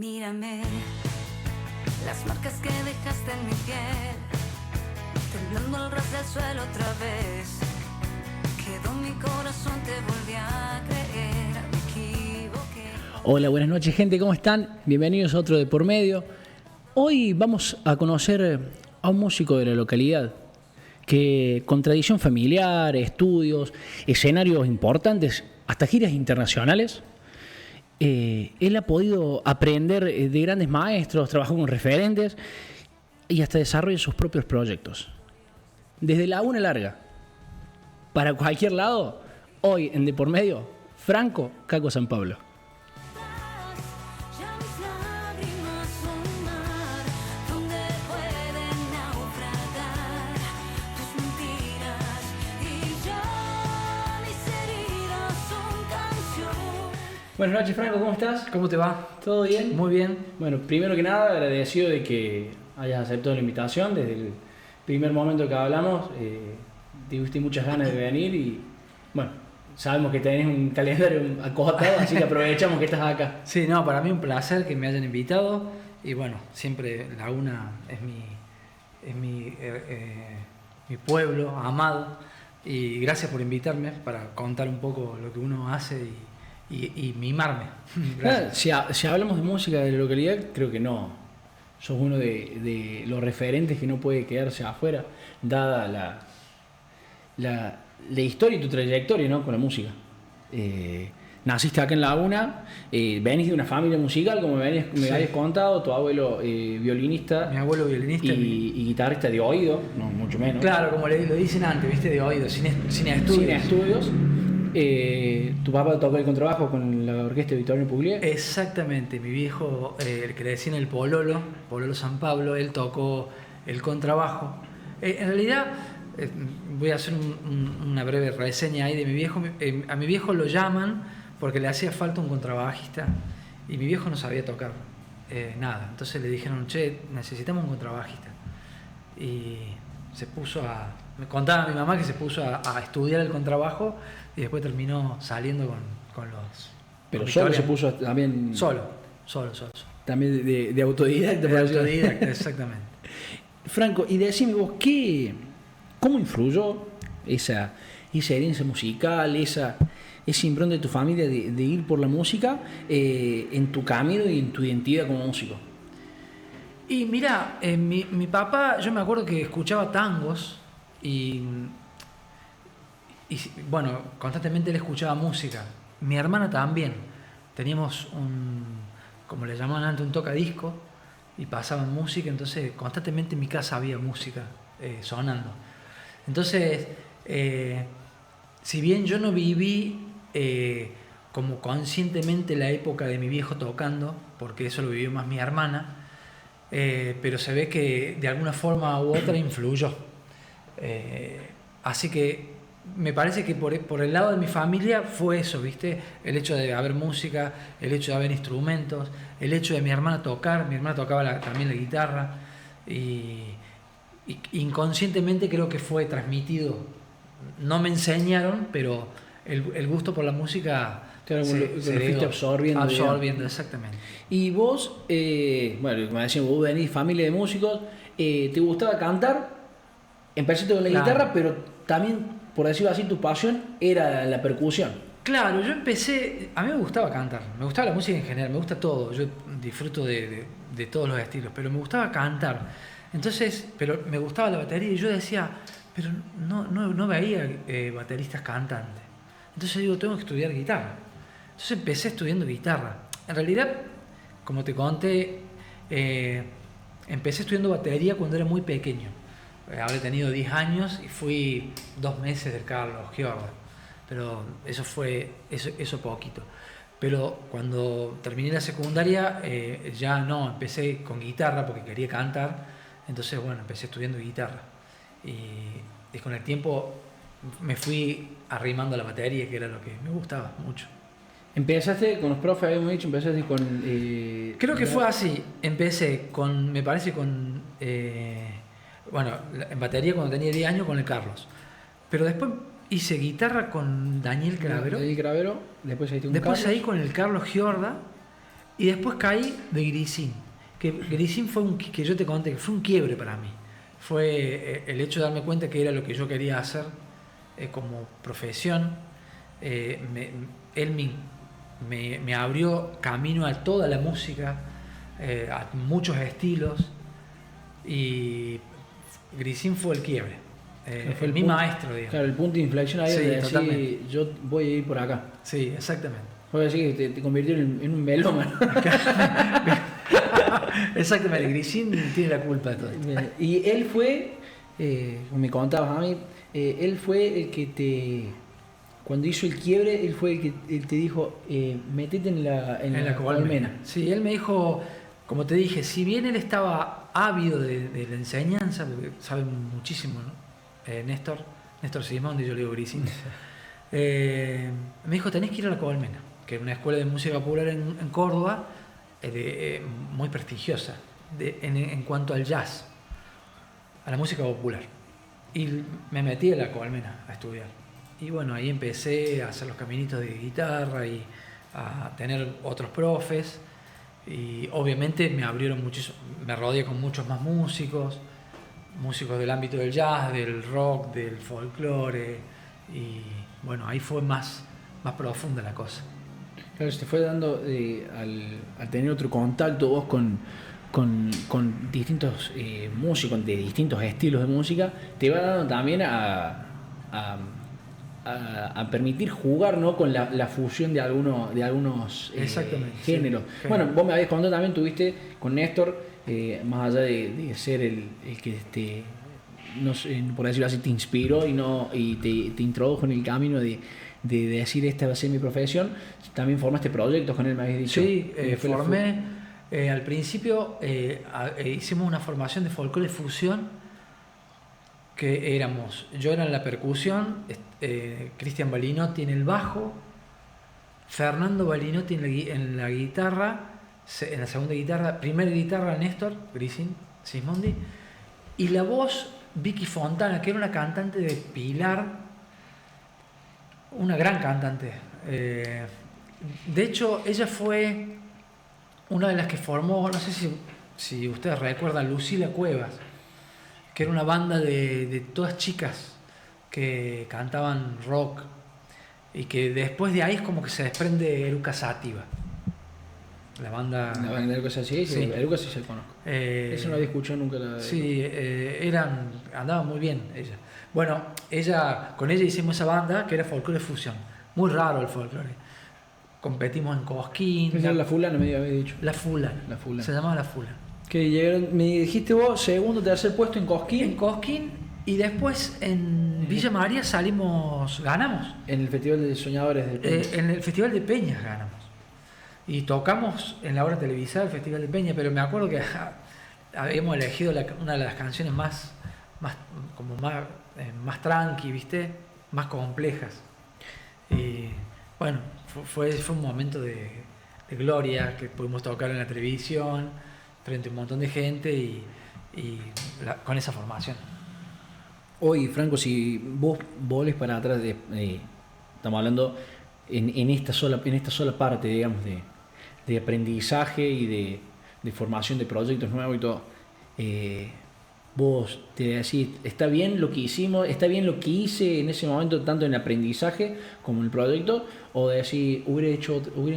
Mírame, las marcas que dejaste en mi piel, temblando al ras del suelo otra vez. Quedó mi corazón, te volví a creer, me equivoqué. Hola, buenas noches gente, ¿cómo están? Bienvenidos a otro de Por Medio. Hoy vamos a conocer a un músico de la localidad que con tradición familiar, estudios, escenarios importantes, hasta giras internacionales, él ha podido aprender de grandes maestros, trabajó con referentes y hasta desarrolla sus propios proyectos. Desde Laguna Larga, para cualquier lado, hoy en De Por Medio, Franco Caco San Pablo. Ya mis lágrimas son mar, donde pueden naufragar tus mentiras y ya mis heridas son canción. Buenas noches, Franco, ¿cómo estás? ¿Cómo te va? ¿Todo bien? Muy bien. Bueno, primero que nada, agradecido de que hayas aceptado la invitación. Desde el primer momento que hablamos, tuviste muchas ganas de venir y, bueno, sabemos que tenés un calendario acotado, así que aprovechamos que estás acá. Sí, no, para mí un placer que me hayan invitado y bueno, siempre Laguna es mi pueblo amado y gracias por invitarme para contar un poco lo que uno hace y mimarme. Gracias. Si hablamos de música de la localidad, creo que no. Sos uno de los referentes que no puede quedarse afuera, dada la historia y tu trayectoria, ¿no?, con la música. Naciste acá en Laguna, venís de una familia musical, como me habías contado, tu abuelo violinista. Mi abuelo violinista y guitarrista de oído, no mucho menos. Claro, como lo dicen antes, viste, de oído, sin estudios. Sin estudios. Tu papá tocó el contrabajo con la orquesta de Victorino Pugliese. Exactamente, mi viejo, el que le decían el Pololo San Pablo, él tocó el contrabajo. En realidad, voy a hacer una breve reseña ahí de mi viejo. A mi viejo lo llaman porque le hacía falta un contrabajista y mi viejo no sabía tocar nada. Entonces le dijeron, che, necesitamos un contrabajista. Y se puso me contaba mi mamá que se puso a estudiar el contrabajo y después terminó saliendo con los... Pero con solo Victoria. se puso también. Solo. También de autodidacta. De autodidacta, exactamente. Franco, y decime vos, ¿cómo influyó esa herencia musical, esa impronta de tu familia de ir por la música en tu camino y en tu identidad como músico? Y mirá, mi papá, yo me acuerdo que escuchaba tangos y bueno, constantemente él escuchaba música. Mi hermana también. Teníamos como le llamaban antes, un tocadisco y pasaban música, entonces constantemente en mi casa había música sonando. Entonces, si bien yo no viví como conscientemente la época de mi viejo tocando, porque eso lo vivió más mi hermana, pero se ve que de alguna forma u otra influyó. Así que me parece que por el lado de mi familia fue eso, ¿viste? El hecho de haber música, el hecho de haber instrumentos, el hecho de mi hermana tocar. Mi hermana tocaba también la guitarra y inconscientemente creo que fue transmitido. No me enseñaron, pero el gusto por la música Claro, se lo fuiste absorbiendo. Absorbiendo, exactamente. Y vos, bueno, como decíamos, vos venís familia de músicos, ¿te gustaba cantar? Empezaste con la guitarra, pero también, por decirlo así, tu pasión era la percusión. Claro, yo empecé, a mí me gustaba cantar, me gustaba la música en general, me gusta todo, yo disfruto de todos los estilos, pero me gustaba cantar. Entonces, pero me gustaba la batería y yo decía, pero no veía bateristas cantantes. Entonces digo, tengo que estudiar guitarra. Entonces empecé estudiando guitarra. En realidad, como te conté, empecé estudiando batería cuando era muy pequeño. Habré tenido 10 años y fui 2 meses del Carlos Giorda. Pero eso fue eso poquito. Pero cuando terminé la secundaria, ya no, empecé con guitarra porque quería cantar. Entonces, bueno, empecé estudiando guitarra. Y con el tiempo me fui arrimando a la batería, que era lo que me gustaba mucho. Empezaste con los profes, habíamos dicho, empezaste con... Creo que fue así. Empecé me parece bueno, en batería cuando tenía 10 años con el Carlos. Pero después hice guitarra con Daniel Cravero. Daniel Cravero, después ahí Después ahí con el Carlos Giorda Y después caí de Grisín. Que Grisín fue que yo te conté, que fue un quiebre para mí. Fue el hecho de darme cuenta que era lo que yo quería hacer como profesión. Él me abrió camino a toda la música, a muchos estilos, y Grisín fue el quiebre. Fue mi maestro, digamos. Claro, el punto de inflexión ahí, Sí, de decir, totalmente. yo voy a ir por acá. Sí, exactamente. Voy a decir que te convirtió en un melómano. Exactamente, Grisín tiene la culpa de todo esto. Y él fue, me contabas a mí, él fue el que cuando hizo el quiebre, él fue el que él te dijo, metete en la colmena. Sí, él me dijo, como te dije, si bien él estaba ávido de la enseñanza, porque sabe muchísimo, ¿no? Néstor Sismondi, yo le digo Grisín, me dijo, tenés que ir a la Colmena, que es una escuela de música popular en Córdoba, muy prestigiosa en cuanto al jazz, a la música popular. Y me metí a la Colmena a estudiar. Y bueno, ahí empecé a hacer los caminitos de guitarra y a tener otros profes. Y obviamente me abrieron muchísimo, me rodeé con muchos más músicos del ámbito del jazz, del rock, del folclore. Y bueno, ahí fue más profunda la cosa. Claro, se te fue dando, al tener otro contacto vos con distintos músicos de distintos estilos de música, te va dando también a permitir jugar, ¿no? Con la fusión de algunos géneros. Sí. Bueno, vos me habías contado también, tuviste con Néstor, más allá de ser el que no sé, por decirlo así, te inspiró y te introdujo en el camino de decir esta va a ser mi profesión, también formaste proyectos con él, me habías dicho. Sí, formé, al principio hicimos una formación de folclore fusión, que yo era en la percusión, Cristian Balinotti en el bajo, Fernando Balinotti en la guitarra, en la segunda guitarra, primera guitarra Néstor Grisín Sismondi, y la voz Vicky Fontana, que era una cantante de Pilar, una gran cantante. De hecho, ella fue una de las que formó, no sé si ustedes recuerdan, Lucila Cuevas, que era una banda de todas chicas que cantaban rock, y que después de ahí es como que se desprende Eruca Sativa. La banda de Eruca Sativa, sí, Eruca sí se conozco. Eso no había escuchado nunca. Sí, andaba muy bien ella. Bueno, con ella hicimos esa banda que era folclore fusión. Muy raro el folclore. Competimos en Cosquín. Esa era la Fulana, me había dicho. La Fulana. Se llamaba La Fulana. Que llegaron, me dijiste vos, segundo, tercer puesto en Cosquín. En Cosquín, y después en Villa María ganamos. En el Festival de Soñadores de Peñas. En el Festival de Peñas ganamos. Y tocamos en la hora televisada del Festival de Peñas, pero me acuerdo que habíamos elegido una de las canciones más tranqui, ¿viste? Más complejas. Y bueno, fue un momento de gloria, que pudimos tocar en la televisión frente a un montón de gente y con esa formación. Hoy, Franco, si vos volés para atrás, estamos hablando en esta sola parte, digamos, de aprendizaje y de formación de proyectos nuevos y todo, vos te decís, está bien lo que hicimos, está bien lo que hice en ese momento, tanto en el aprendizaje como en el proyecto, o decir, hubiera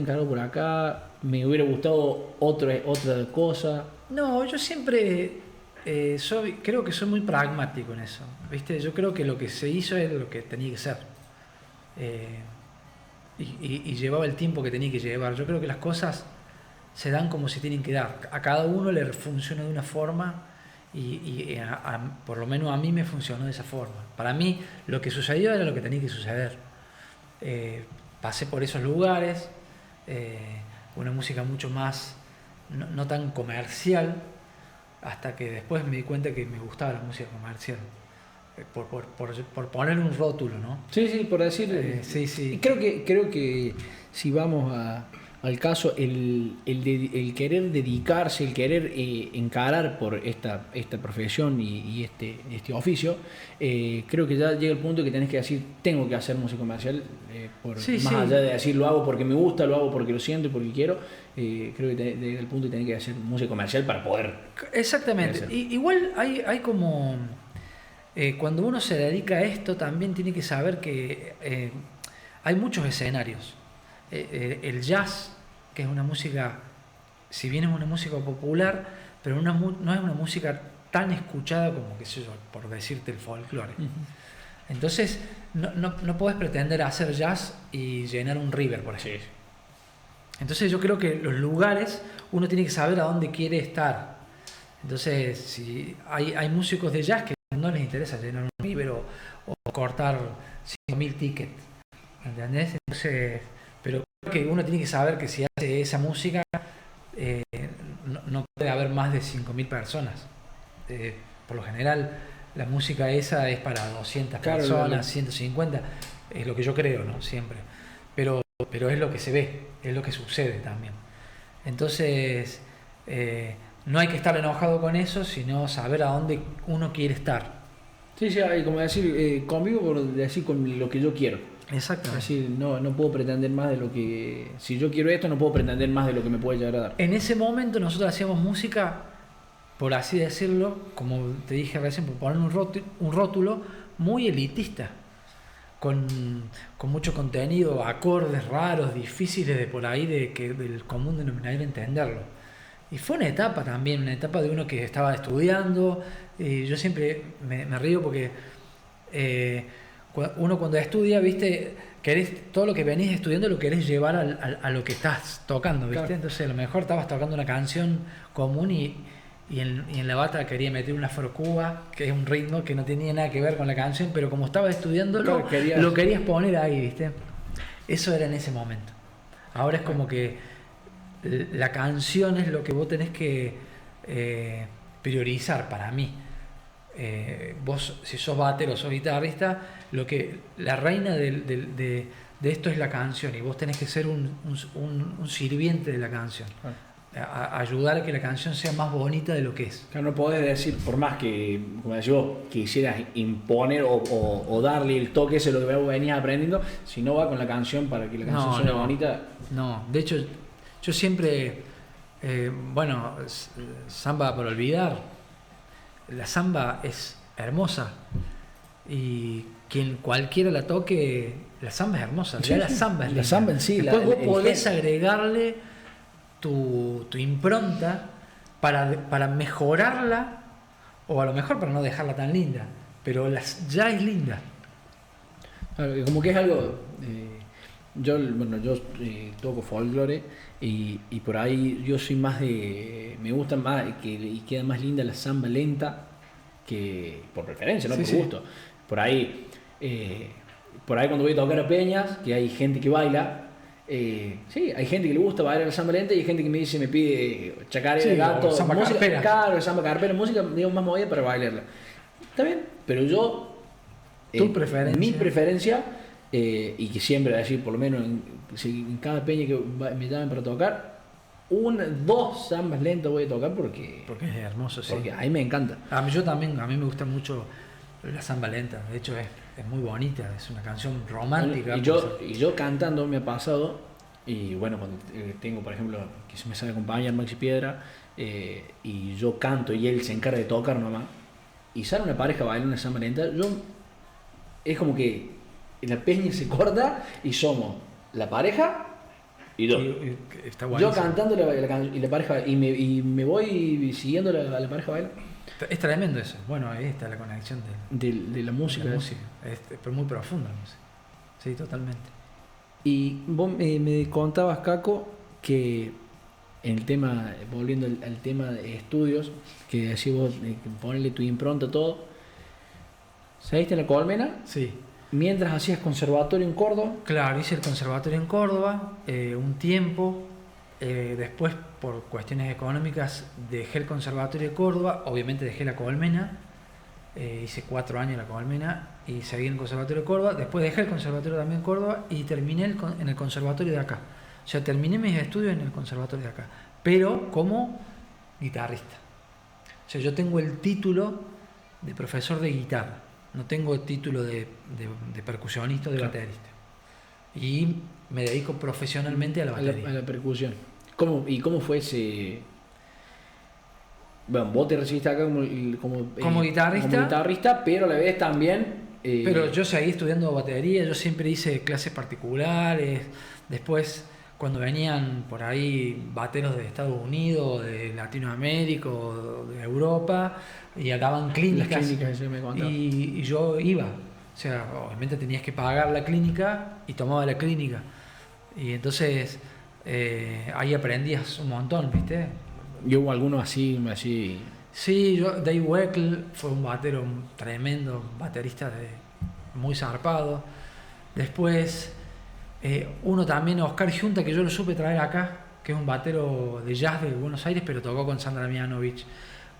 encargado por acá, me hubiera gustado otra cosa. No, yo siempre creo que soy muy pragmático en eso, ¿viste? Yo creo que lo que se hizo es lo que tenía que ser, y llevaba el tiempo que tenía que llevar. Yo creo que las cosas se dan como se tienen que dar, a cada uno le funciona de una forma, y por lo menos a mí me funcionó de esa forma. Para mí lo que sucedió era lo que tenía que suceder. Pasé por esos lugares, una música mucho más no tan comercial, hasta que después me di cuenta que me gustaba la música comercial, por poner un rótulo, ¿no? Sí, por decir. Sí. Creo que si vamos a al caso, el querer dedicarse, el querer encarar por esta profesión y este oficio, creo que ya llega el punto que tenés que decir, tengo que hacer música comercial, allá de decir lo hago porque me gusta, lo hago porque lo siento y porque quiero, creo que llega el punto que tenés que hacer música comercial para poder. Exactamente. Igual hay como... cuando uno se dedica a esto, también tiene que saber que hay muchos escenarios. El jazz, que es una música, si bien es una música popular, pero no es una música tan escuchada como, qué sé yo, por decirte, el folclore. Uh-huh. Entonces, no podés pretender hacer jazz y llenar un River, por ejemplo. Sí. Entonces yo creo que los lugares, uno tiene que saber a dónde quiere estar. Entonces, si hay músicos de jazz que no les interesa llenar un River o cortar 5.000 tickets, ¿entendés? Entonces, pero creo que uno tiene que saber que si hace esa música no puede haber más de 5.000 personas. Por lo general la música esa es para 200 personas, 150, es lo que yo creo, ¿no? Siempre. Pero es lo que se ve, es lo que sucede también. Entonces no hay que estar enojado con eso, sino saber a dónde uno quiere estar. Sí, como decir, conmigo por decir con lo que yo quiero. Exacto. Es decir, no puedo pretender más de lo que... Si yo quiero esto, no puedo pretender más de lo que me puede llegar a dar. En ese momento nosotros hacíamos música, por así decirlo, como te dije recién, por poner un rótulo muy elitista, con mucho contenido, acordes raros, difíciles de por ahí, del común denominador entenderlo. Y fue una etapa también, una etapa de uno que estaba estudiando, y yo siempre me río porque... uno cuando estudia, viste, todo lo que venís estudiando lo querés llevar a lo que estás tocando, viste. Claro. Entonces a lo mejor estabas tocando una canción común y en la bata quería meter una afrocuba, que es un ritmo que no tenía nada que ver con la canción, pero como estabas estudiándolo, claro, lo querías poner ahí, viste. Eso era en ese momento. Ahora es como que la canción es lo que vos tenés que priorizar para mí. Vos, si sos batero o sos guitarrista, la reina de esto es la canción, y vos tenés que ser un sirviente de la canción, ayudar a que la canción sea más bonita de lo que es. Claro, no podés decir, por más que, como decís vos, quisieras imponer o darle el toque ese lo que vos venías aprendiendo, si no va con la canción para que la canción sea bonita. No, de hecho yo siempre, Samba para olvidar, la samba es hermosa y quien cualquiera la toque, la samba es hermosa. Sí, la samba es linda. La samba en sí. Después vos podés agregarle tu impronta para mejorarla, o a lo mejor para no dejarla tan linda, pero ya es linda. Claro, como que es algo... yo toco folclore y por ahí yo soy más de... Me gusta más y queda más linda la samba lenta, que por preferencia, no por gusto. Por ahí cuando voy a tocar a peñas, que hay gente que baila, hay gente que le gusta bailar la samba lenta y hay gente que me pide chacarera, gato, samba música, carpera. Claro, samba carpera, música digamos, más movida para bailarla. Está bien, pero yo... ¿Tu preferencia? Mi preferencia... y que siempre, decir, por lo menos en cada peña que me llamen para tocar, 2 zambas lentas voy a tocar porque es hermoso, sí. Porque a mí me encanta. A mí me gusta mucho la samba lenta, de hecho es muy bonita, es una canción romántica. Y yo cantando me ha pasado, y bueno, cuando tengo, por ejemplo, que se me sabe acompañar Maxi Piedra, y yo canto y él se encarga de tocar nomás, y sale una pareja bailando una samba lenta, es como que la peña se corta y somos la pareja y yo. Yo cantando y la pareja y me voy siguiendo la pareja baila. Es tremendo eso. Bueno, ahí está la conexión de la música. Pero muy profunda la música. Sí, totalmente. Y vos me contabas, Caco, que en el tema, volviendo al tema de estudios, que decís vos, ponerle tu impronta, todo. ¿Saliste en la Colmena? Sí. Mientras hacías conservatorio en Córdoba. Claro, hice el conservatorio en Córdoba un tiempo. Después, por cuestiones económicas, dejé el conservatorio de Córdoba. Obviamente dejé la Colmena. Hice 4 años en la Colmena y seguí en el conservatorio de Córdoba. Después dejé el conservatorio también en Córdoba y terminé en el conservatorio de acá, O sea, terminé mis estudios en el conservatorio de acá, pero como guitarrista. O sea, yo tengo el título de profesor de guitarra, no tengo el título de percusionista o de baterista. Y me dedico profesionalmente a la batería. A la percusión. ¿Cómo fue ese...? Bueno, vos te recibiste acá como guitarrista, pero a la vez también... Pero yo seguí estudiando batería, yo siempre hice clases particulares. Después, cuando venían por ahí bateros de Estados Unidos, de Latinoamérica, o de Europa, y daban clínicas, las clínicas, eso me contaba. y yo iba. O sea, obviamente tenías que pagar la clínica y tomaba la clínica. Y entonces ahí aprendías un montón, ¿viste? ¿Y hubo alguno así? Sí, Dave Weckl fue un batero tremendo, baterista muy zarpado. Después, uno también, Oscar Junta, que yo lo supe traer acá, que es un batero de jazz de Buenos Aires, pero tocó con Sandra Mianovich,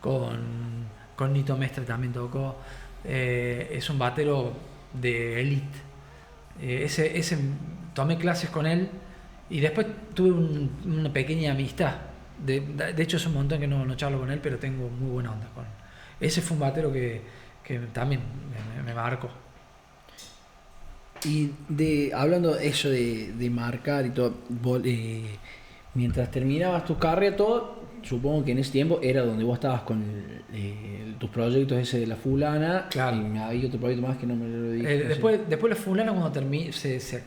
con Nito Mestre también tocó. Es un batero de elite. Ese tomé clases con él y después tuve una pequeña amistad. De hecho es un montón que no charlo con él, pero tengo muy buena onda con él. Ese fue un batero que también me marcó. Y hablando de eso de marcar y todo, vos, mientras terminabas tu carrera, todo, supongo que en ese tiempo era donde vos estabas con tus proyectos ese de la fulana. Claro. Y había otro proyecto más que no me lo dije. Después la fulana, cuando se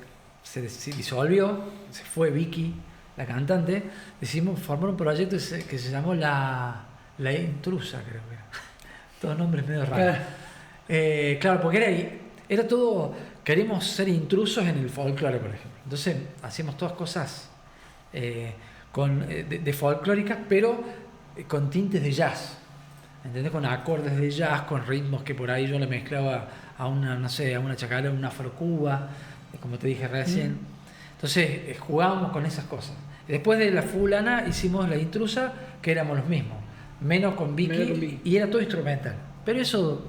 disolvió, se fue Vicky, la cantante, decidimos formar un proyecto que se llamó La Intrusa, creo que era. Todos nombres medio raros. Claro, porque era todo, queremos ser intrusos en el folclore, por ejemplo. Entonces hacíamos todas cosas de folclóricas, pero con tintes de jazz. ¿Entendés? Con acordes de jazz, con ritmos que por ahí yo le mezclaba a una chacarera, una afrocuba, como te dije recién. Entonces jugábamos con esas cosas. Después de la fulana hicimos La Intrusa, que éramos los mismos, menos con Vicky, y era todo instrumental. Pero eso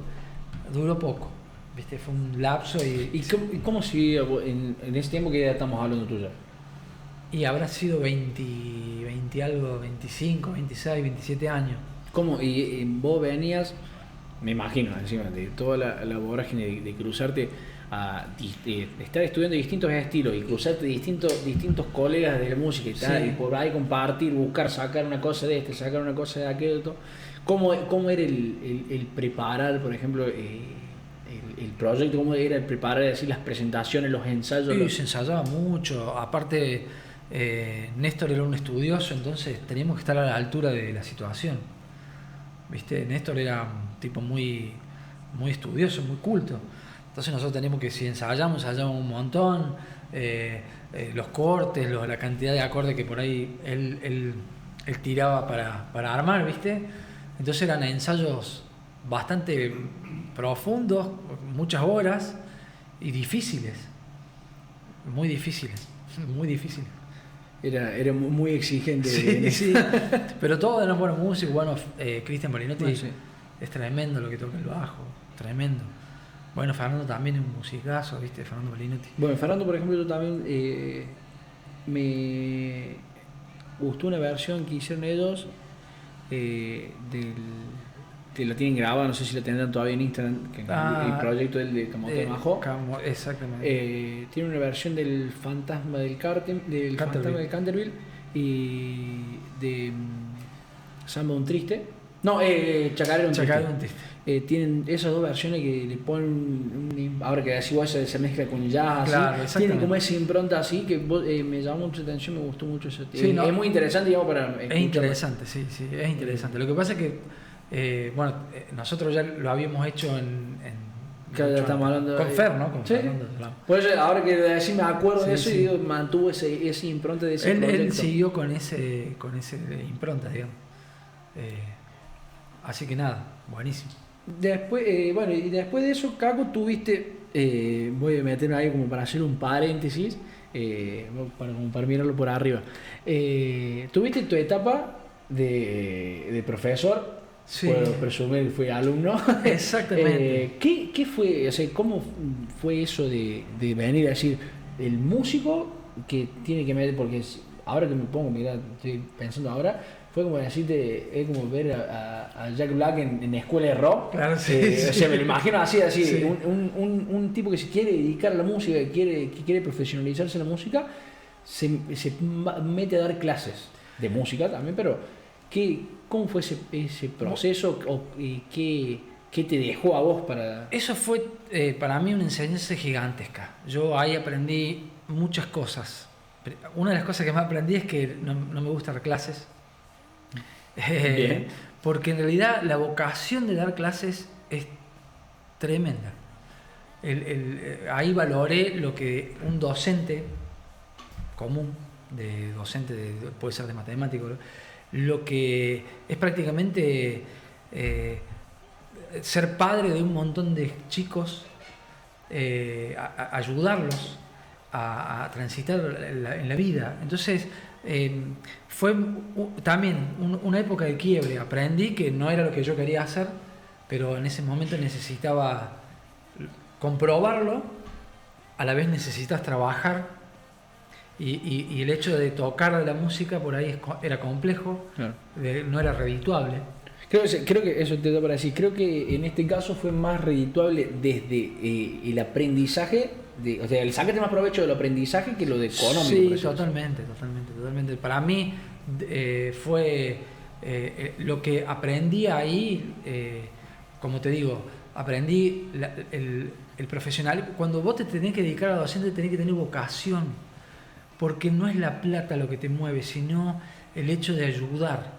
duró poco, ¿viste? Fue un lapso. ¿Y cómo siguió en ese tiempo que ya estamos hablando tuya? Y habrá sido 20 algo, 25, 26, 27 años. ¿Cómo? Y vos venías, me imagino, encima de toda la vorágine de cruzarte, de estar estudiando distintos estilos y cruzarte distintos colegas de la música y tal, y por ahí compartir, buscar, sacar una cosa de sacar una cosa de aquello. ¿Cómo era el preparar, por ejemplo, el proyecto? ¿Cómo era el preparar, decir, las presentaciones, los ensayos? Se ensayaba mucho. Aparte, Néstor era un estudioso, entonces teníamos que estar a la altura de la situación. ¿Viste? Néstor era un tipo muy, muy estudioso, muy culto. Entonces nosotros teníamos que, si ensayamos un montón, los cortes, la cantidad de acordes que por ahí él tiraba para armar, ¿viste? Entonces eran ensayos bastante profundos, muchas horas, y difíciles, muy difíciles. Era muy exigente. Sí. Pero todos eran buenos músicos. Bueno, Cristian Balinotti es tremendo lo que toca el bajo, tremendo. Bueno, Fernando también es un musicazo, ¿viste? Fernando Balinotti. Bueno, Fernando, por ejemplo, yo también me gustó una versión que hicieron ellos que la tienen grabada, no sé si la tendrán todavía en Instagram, que el proyecto de Camote Majó. Exactamente. Tiene una versión del Fantasma del Fantasma de Canterville y de Samba un Triste. No, Chacarera un Triste. Tienen esas dos versiones que le ponen ahora que así se mezcla con jazz, claro, tienen como esa impronta así que me llamó mucha atención, me gustó mucho eso. Sí, es muy interesante, digamos, para escuchar. Es interesante, sí, es interesante. Lo que pasa es que nosotros ya lo habíamos hecho claro, ya estamos hablando con Fer, ¿no? ¿Sí? Pues ahora que así me acuerdo de eso, y digo, mantuvo esa impronta de ese proyecto. Él siguió con ese impronta, digamos. Así que nada, buenísimo. Después, y después de eso, Caco, tuviste, voy a meterme ahí como para hacer un paréntesis, para mirarlo por arriba. Tuviste tu etapa de profesor, sí. Puedo presumir que fui alumno. Exactamente. ¿Qué fue, o sea, cómo fue eso de venir a decir, el músico que tiene que ver, porque ahora que me pongo, mira, estoy pensando ahora, fue como decirte, es como ver a Jack Black en escuela de rock. Claro, sí, sí. O sea, me lo imagino así, Sí. un tipo que se quiere dedicar a la música, que quiere profesionalizarse en la música, se mete a dar clases de música también, pero ¿cómo fue ese proceso y qué te dejó a vos para...? Eso fue para mí una enseñanza gigantesca. Yo ahí aprendí muchas cosas. Una de las cosas que más aprendí es que no me gusta dar clases. Bien. Porque en realidad la vocación de dar clases es tremenda. Ahí valoré lo que un docente común, puede ser de matemático, lo que es prácticamente ser padre de un montón de chicos, ayudarlos a transitar en la vida. Entonces, fue también una época de quiebre. Aprendí que no era lo que yo quería hacer, pero en ese momento necesitaba comprobarlo, a la vez necesitas trabajar, y el hecho de tocar la música por ahí era complejo, Claro. No era redituable. Creo que eso te da para decir. Creo que en este caso fue más redituable desde el aprendizaje, o sea, el sacarte más provecho del aprendizaje que lo de económico. Sí, por eso. totalmente. Para mí fue lo que aprendí ahí, como te digo, aprendí el profesional. Cuando vos te tenés que dedicar a la docente, tenés que tener vocación, porque no es la plata lo que te mueve, sino el hecho de ayudar.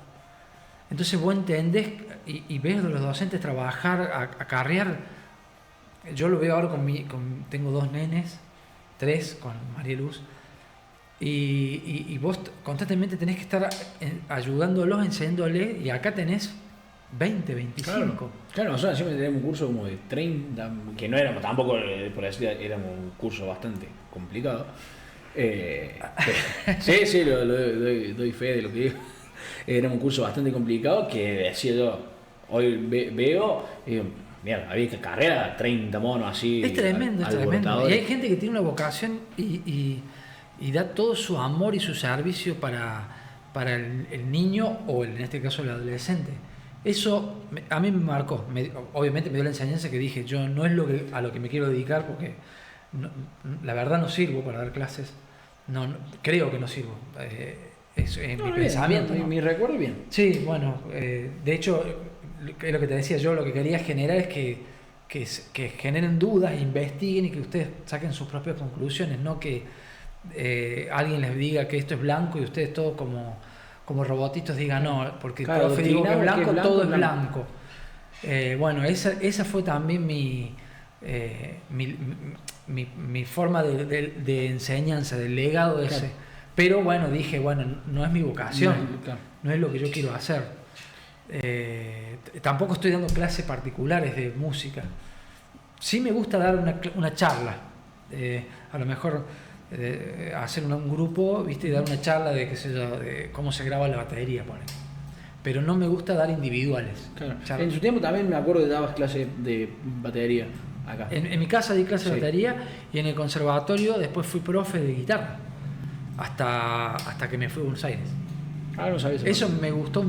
Entonces vos entendés y ves a los docentes trabajar, acarrear. Yo lo veo ahora tengo 2 nenes, 3 con María Luz, y vos constantemente tenés que estar ayudándolos, enseñándoles, y acá tenés 20, 25. Claro, nosotros siempre teníamos un curso como de 30, que no éramos tampoco, por decir, éramos un curso bastante complicado. Sí, doy fe de lo que digo. Era un curso bastante complicado que decía yo, hoy veo, y digo, mierda, había que carrera 30 monos así. Es tremendo. Y hay gente que tiene una vocación y da todo su amor y su servicio para el niño, o en este caso el adolescente. Eso a mí me marcó. Obviamente me dio la enseñanza que dije, yo no es a lo que me quiero dedicar, porque la verdad no sirvo para dar clases. No, creo que no sirvo. Es mi pensamiento. Mi recuerdo bien. Sí, bueno, de hecho, es lo que te decía yo, lo que quería generar es que generen dudas, investiguen y que ustedes saquen sus propias conclusiones, no que alguien les diga que esto es blanco y ustedes todos como robotitos digan no, porque el profe dijo que es blanco, todo es blanco. Bueno, esa fue también mi forma de enseñanza, del legado ese. Claro. Pero bueno, dije, no es mi vocación, no es lo que yo quiero hacer. Tampoco estoy dando clases particulares de música. Sí me gusta dar una charla, a lo mejor hacer un grupo, ¿viste? Y dar una charla de, qué sé yo, de cómo se graba la batería, pone. Pero no me gusta dar individuales. Claro. En su tiempo también me acuerdo que dabas clases de batería acá. En mi casa di clases de batería, y en el conservatorio después fui profe de guitarra. Hasta que me fui a Buenos Aires. No sabes. Eso me gustó.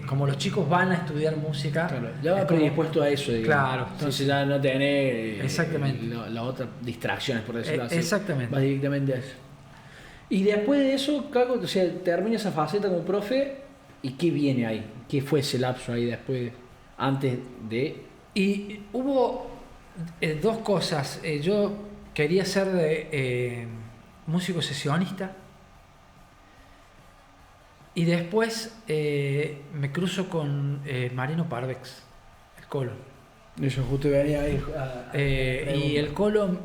Como los chicos van a estudiar música. Claro, ya va predispuesto a eso, digamos. Claro. Entonces ya no tener exactamente. las otras distracciones, por decirlo así. Exactamente. Vas directamente a eso. Y después de eso, Caco, o sea, termina esa faceta como profe, ¿y qué viene ahí? ¿Qué fue ese lapso ahí después, antes de...? Y hubo 2 cosas. Yo quería ser músico sesionista, y después me cruzo con Marino Parvex, el Colo. Eso justo venía ahí. Y el Colo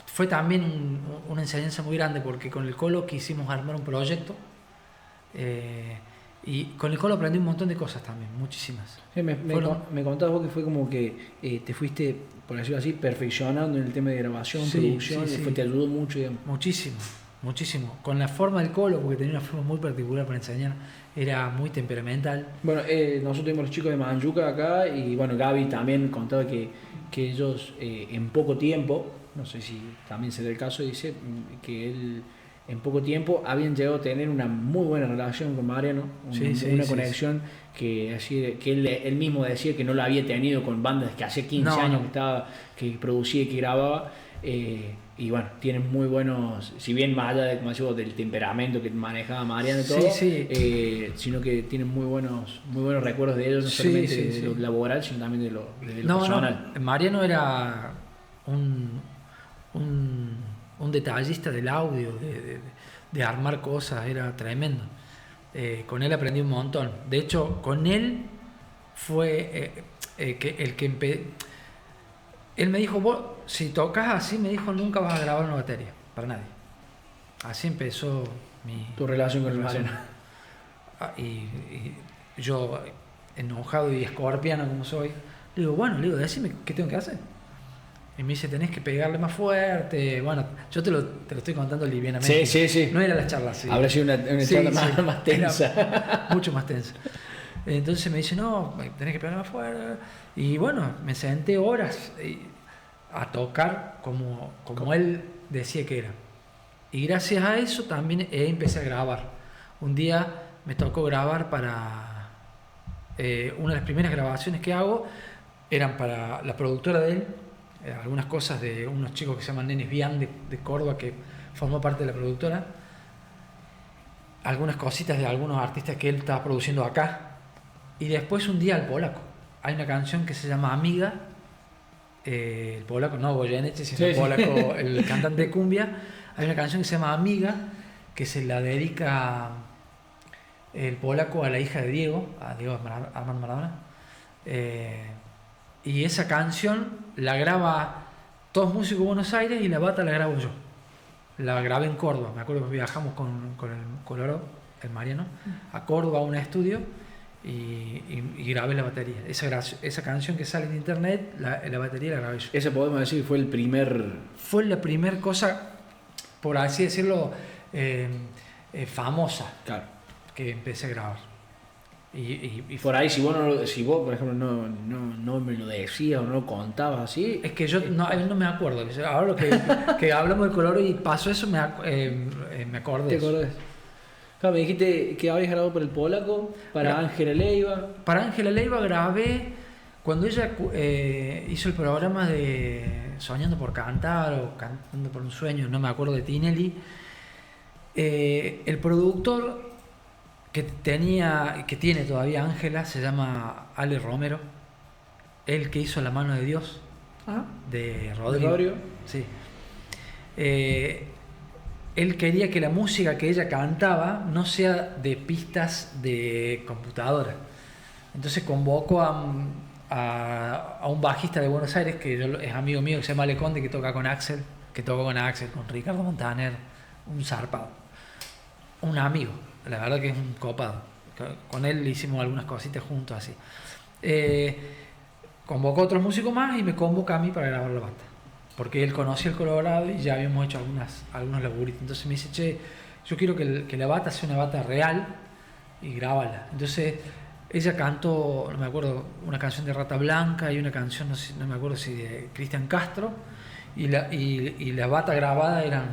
fue también una enseñanza muy grande, porque con el Colo quisimos armar un proyecto, y con el Colo aprendí un montón de cosas también, muchísimas. Sí, me contabas vos que fue como que te fuiste, por decirlo así, perfeccionando en el tema de grabación, producción, y te ayudó mucho, digamos. Muchísimo. Con la forma del Colo, porque tenía una forma muy particular para enseñar, era muy temperamental. Bueno, nosotros tuvimos los chicos de Manchuca acá, y bueno, Gaby también contaba que ellos en poco tiempo no sé si también será el caso, dice que él en poco tiempo habían llegado a tener una muy buena relación con Mariano, una conexión que él mismo decía que no la había tenido con bandas que hace 15 años que producía y que grababa. Y bueno, tienen muy buenos, si bien más allá de, como digo, del temperamento que manejaba Mariano y todo, sino que tienen muy buenos recuerdos de ellos, no solamente de lo laboral, sino también de lo personal. No. Mariano era un detallista del audio, de armar cosas, era tremendo. Con él aprendí un montón. De hecho, con él fue el que él me dijo, vos, si tocas así, me dijo, nunca vas a grabar una batería, para nadie. Así empezó tu relación con el Mariano. Y yo, enojado y escorpiano como soy, le digo, decime qué tengo que hacer. Y me dice, tenés que pegarle más fuerte. Bueno, yo te lo estoy contando livianamente. Sí. No era la charla así. Habrá sido una charla más tensa. Mucho más tensa. Entonces me dice, no, tenés que pegarle más fuerte. Y bueno, me senté horas a tocar como él decía que era. Y gracias a eso también empecé a grabar. Un día me tocó grabar para... una de las primeras grabaciones que hago eran para la productora de él. Algunas cosas de unos chicos que se llaman Nenes Bian de Córdoba, que formó parte de la productora. Algunas cositas de algunos artistas que él estaba produciendo acá. Y después un día al polaco. Hay una canción que se llama Amiga. El polaco, no Goyeneche, sino el polaco, el cantante de cumbia. Hay una canción que se llama Amiga, que se la dedica el polaco a la hija de Diego, a Diego Armando Maradona. Y esa canción la graba todos músicos de Buenos Aires y la bata la grabo yo. La grabé en Córdoba. Me acuerdo que viajamos con el Colorado, el Mariano, a Córdoba a un estudio y grabé la batería. Esa canción que sale en internet, la batería la grabé yo. Ese podemos decir fue el primer... Fue la primera cosa, por así decirlo, famosa, claro, que empecé a grabar. Y por ahí, si vos, por ejemplo, no me lo decías o no lo contabas así... Es que yo no me acuerdo. Ahora lo que hablamos de color y pasó eso, me acordé. ¿Te acordás? Claro, me dijiste que habías grabado por el polaco, para Ángela Leiva. Para Ángela Leiva grabé cuando ella hizo el programa de Soñando por Cantar o Cantando por un Sueño, no me acuerdo, de Tinelli. El productor que tiene todavía Ángela se llama Ale Romero, el que hizo La Mano de Dios, de Rodrigo. Sí. Él quería que la música que ella cantaba no sea de pistas de computadora. Entonces convocó a un bajista de Buenos Aires, que es amigo mío, que se llama Ale Conde, que tocó con Axel, con Ricardo Montaner, un zarpado, un amigo. La verdad que es un copado. Con él hicimos algunas cositas juntos así. Convocó a otros músicos más y me convoca a mí para grabar la banda. Porque él conocía el Colorado y ya habíamos hecho algunos laburitos. Entonces me dice, che, yo quiero que la bata sea una bata real y grábala. Entonces ella cantó, no me acuerdo, una canción de Rata Blanca y una canción, no me acuerdo si de Cristian Castro. Y la bata grabada eran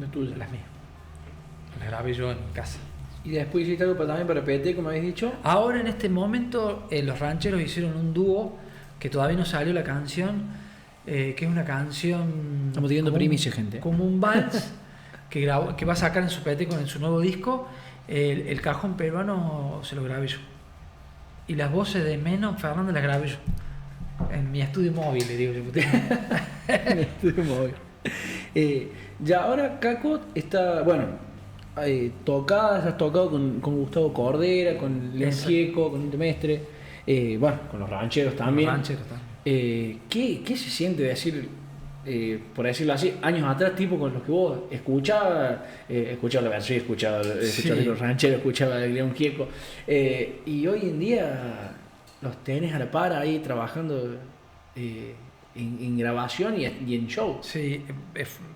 las mías. Las grabé yo en mi casa. Y después hiciste algo también para PT, como habéis dicho. Ahora en este momento los rancheros hicieron un dúo que todavía no salió la canción, que es una canción... Estamos teniendo primicia, gente. Como un vals que va a sacar en su PT en su nuevo disco. El cajón peruano se lo grabé yo. Y las voces de Menos Fernández las grabé yo. En mi estudio móvil, le digo yo. En mi estudio móvil. Ya ahora Caco está... Bueno... has tocado con Gustavo Cordera, con León Gieco, con Intemestre, con los rancheros también. ¿Qué se siente decir, por decirlo así, años atrás, tipo con los que vos escuchabas la versión, escuchaba los rancheros, escuchaba a León Gieco, y hoy en día los tenés a la par ahí trabajando en grabación y en show? Sí,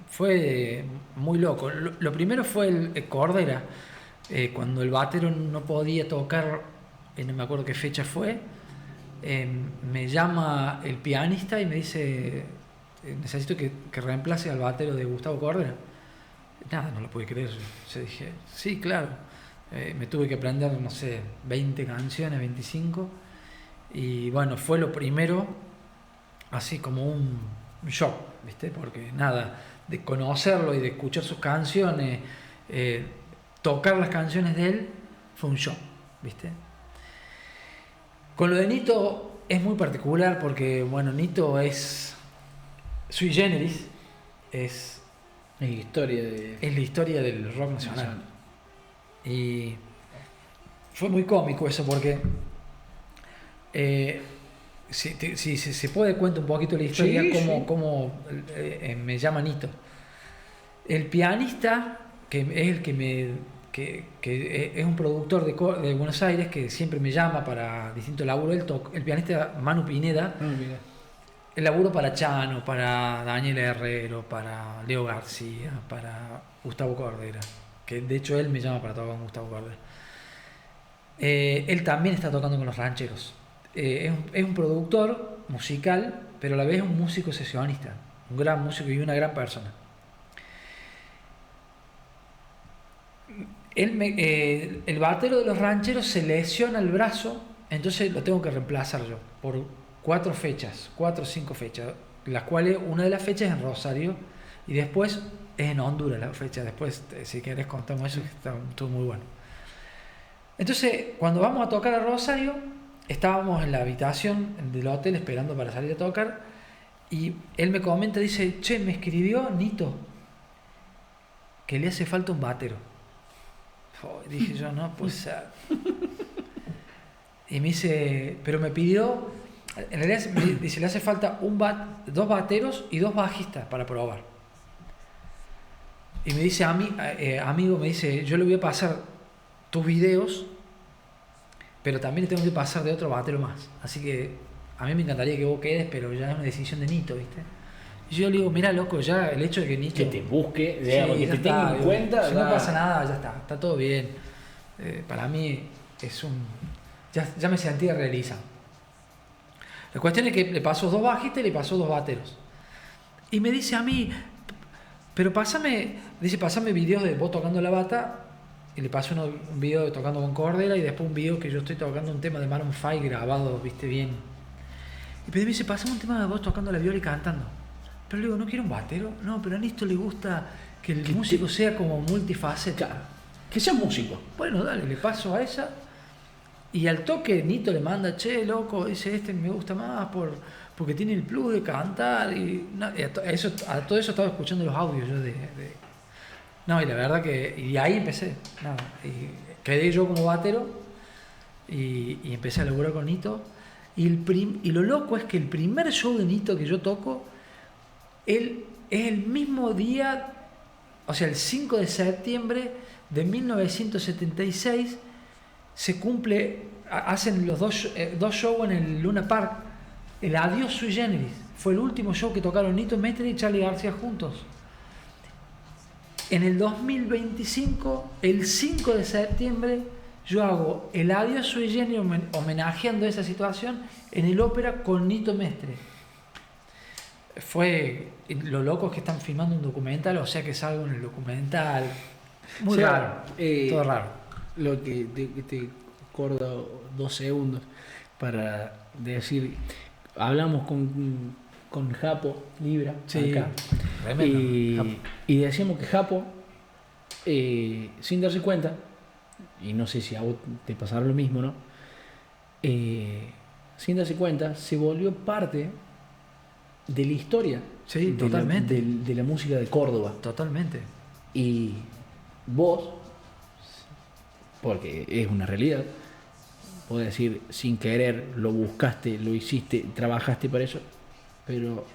fue muy loco. Lo primero fue el Cordera, cuando el batero no podía tocar, no me acuerdo qué fecha fue, me llama el pianista y me dice, necesito que reemplace al batero de Gustavo Cordera. Nada, no lo pude creer. Yo dije, sí, claro. Me tuve que aprender, no sé, 20 canciones, 25. Y bueno, fue lo primero, así como un shock, ¿viste? Porque nada, de conocerlo y de escuchar sus canciones, tocar las canciones de él, fue un shock, ¿viste? Con lo de Nito es muy particular porque, bueno, Nito es sui generis, es la historia del rock nacional. Y fue muy cómico eso porque si se puede cuento un poquito la historia, cómo me llama Nito. El pianista, que es el que es un productor de Buenos Aires, que siempre me llama para distintos laburos, el pianista Manu Pineda, el laburo para Chano, para Daniel Herrero, para Leo García, para Gustavo Cordera, que de hecho él me llama para tocar con Gustavo Cordera. Él también está tocando con los rancheros. Es un productor musical, pero a la vez es un músico sesionista, un gran músico y una gran persona. El batero de los rancheros se lesiona el brazo, entonces lo tengo que reemplazar yo por 4 o 5 fechas, las cuales una de las fechas es en Rosario y después es en Honduras la fecha. Después, si querés contamos eso, que estuvo muy bueno. Entonces, cuando vamos a tocar a Rosario, estábamos en la habitación del hotel esperando para salir a tocar y él me comenta, dice, che, me escribió Nito que le hace falta un batero. Dije yo, no puede ser. Y me dice, pero me pidió, en realidad me dice, le hace falta 2 bateros y 2 bajistas para probar. Y me dice, amigo, me dice, yo le voy a pasar tus videos, pero también le tengo que pasar de otro batero más. Así que a mí me encantaría que vos quedes, pero ya es una decisión de Nito, ¿viste? Y yo le digo, mirá, loco, ya el hecho de que Nito... Que te busque, sí, que te tenga en cuenta... Si no pasa nada, ya está todo bien. Para mí es ya me sentía realizado. La cuestión es que le pasó 2 bajistas y le pasó 2 bateros. Y me dice a mí, pero pásame videos de vos tocando la bata, y le paso un video de tocando con Cordera y después un video que yo estoy tocando un tema de Maroon 5 grabado, viste, bien. Y me dice, pásame un tema de vos tocando la viola y cantando. Pero le digo, ¿no quiero un batero? No, pero a Nito le gusta que el músico sea como multifacético. Que sea músico. Bueno, dale, le paso a esa. Y al toque Nito le manda, che, loco, dice, me gusta más porque tiene el plus de cantar. Y a todo eso estaba escuchando los audios yo No, y la verdad que... Y ahí empecé. Y quedé yo como batero y empecé a laburar con Nito. Y lo loco es que el primer show de Nito que yo toco, él es el mismo día, o sea, el 5 de septiembre de 1976, se cumple, hacen los dos shows en el Luna Park. El Adiós Sui Generis fue el último show que tocaron Nito Mestre y Charly García juntos. En el 2025, el 5 de septiembre, yo hago el Adiós Sui Generis homenajeando esa situación en el Ópera con Nito Mestre. Lo loco es que están filmando un documental, o sea que salgo en el documental. Muy raro, todo raro. Lo que te acordo 2 segundos para decir, hablamos con Japo Libra, sí, acá, y decíamos que Japo, sin darse cuenta, y no sé si a vos te pasará lo mismo, ¿no? Sin darse cuenta, se volvió parte de la historia, sí, totalmente, de la música de Córdoba. Totalmente. Y vos, porque es una realidad, podés decir, sin querer, lo buscaste, lo hiciste, trabajaste para eso, pero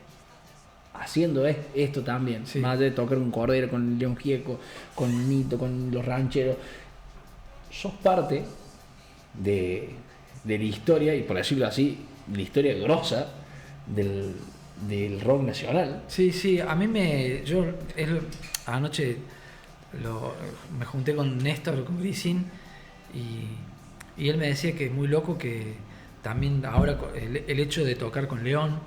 haciendo esto también, sí. Más allá de tocar un Cordero con León Gieco, con Nito, con los rancheros, sos parte de la historia, y por decirlo así, la historia grosa del rock nacional. Sí, a mí anoche me junté con Néstor, con Grisín, y él me decía que es muy loco que también ahora el hecho de tocar con León,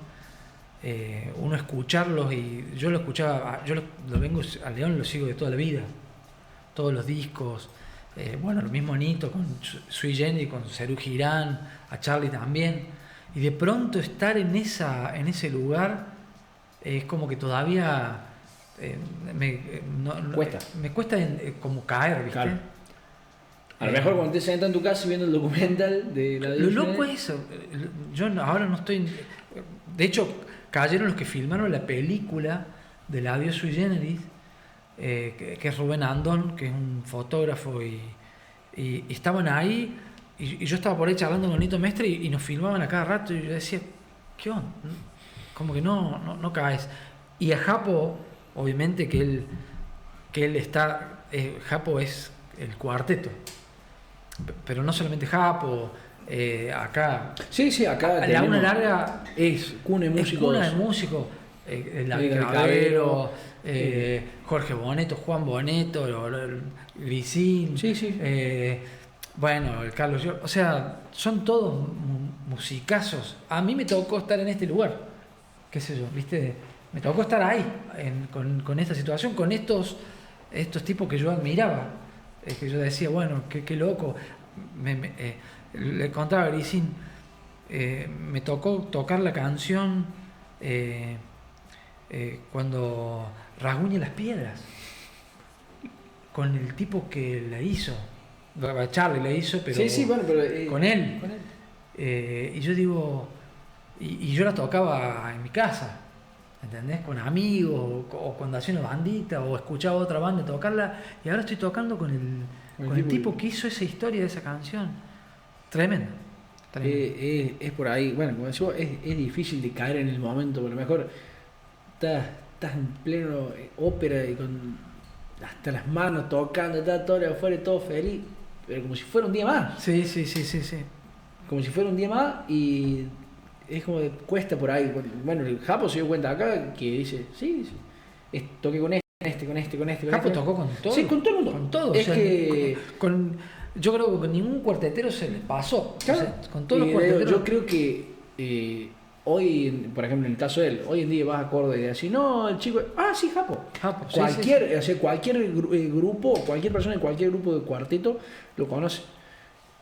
uno escucharlos, y yo lo escuchaba, lo vengo, a León lo sigo de toda la vida, todos los discos, bueno, lo mismo Nito con Sui Generis, con Serú Girán, a Charlie también, y de pronto estar en ese lugar es como que todavía me cuesta como caer, ¿viste? Claro. A lo mejor cuando te sientas en tu casa viendo el documental de la Lo loco es eso. Yo ahora no estoy. De hecho, cayeron los que filmaron la película del Adiós Sui Generis, que es Rubén Andón, que es un fotógrafo, y estaban ahí, y yo estaba por ahí charlando con Nito Mestre, y nos filmaban a cada rato, y yo decía, ¿qué onda? Como que no caes. Y a Japo, obviamente que él está. Japo es el cuarteto. Pero no solamente Japo, acá. Sí, acá. Laguna Larga es cuna de músicos. Es cuna de músicos. Clavero, Jorge Boneto, Juan Boneto, Grisín. Sí. Bueno, el Carlos. O sea, son todos musicazos. A mí me tocó estar en este lugar. Qué sé yo, ¿viste? Me tocó estar ahí, con esta situación, con estos tipos que yo admiraba. Que yo decía, bueno, qué loco. Le contaba a Grisín, me tocó tocar la canción cuando rasguña las piedras, con el tipo que la hizo. Charlie la hizo, pero, con él. Y yo digo, y yo la tocaba en mi casa, ¿entendés? Con amigos, o cuando hacía una bandita, o escuchaba otra banda tocarla, y ahora estoy tocando con el tipo que hizo esa historia de esa canción. Tremendo. Es por ahí, bueno, como decís, es difícil de caer en el momento, pero a lo mejor estás en pleno ópera y con hasta las manos tocando, está todo afuera, todo feliz, pero como si fuera un día más. Sí. Como si fuera un día más, y es como que cuesta por ahí. Bueno, el Japo se dio cuenta acá que dice, sí, toqué con este. Japo tocó con todo. Sí, con todo el mundo. Con todo. Es que yo creo que con ningún cuartetero se les pasó. Claro. O sea, con todos los cuarteteros. Yo creo que hoy, por ejemplo, en el caso de él, hoy en día vas a Córdoba y decís, no, el chico, sí, Japo. Cualquier, sí. O sea, cualquier grupo, cualquier persona en cualquier grupo de cuarteto lo conoce.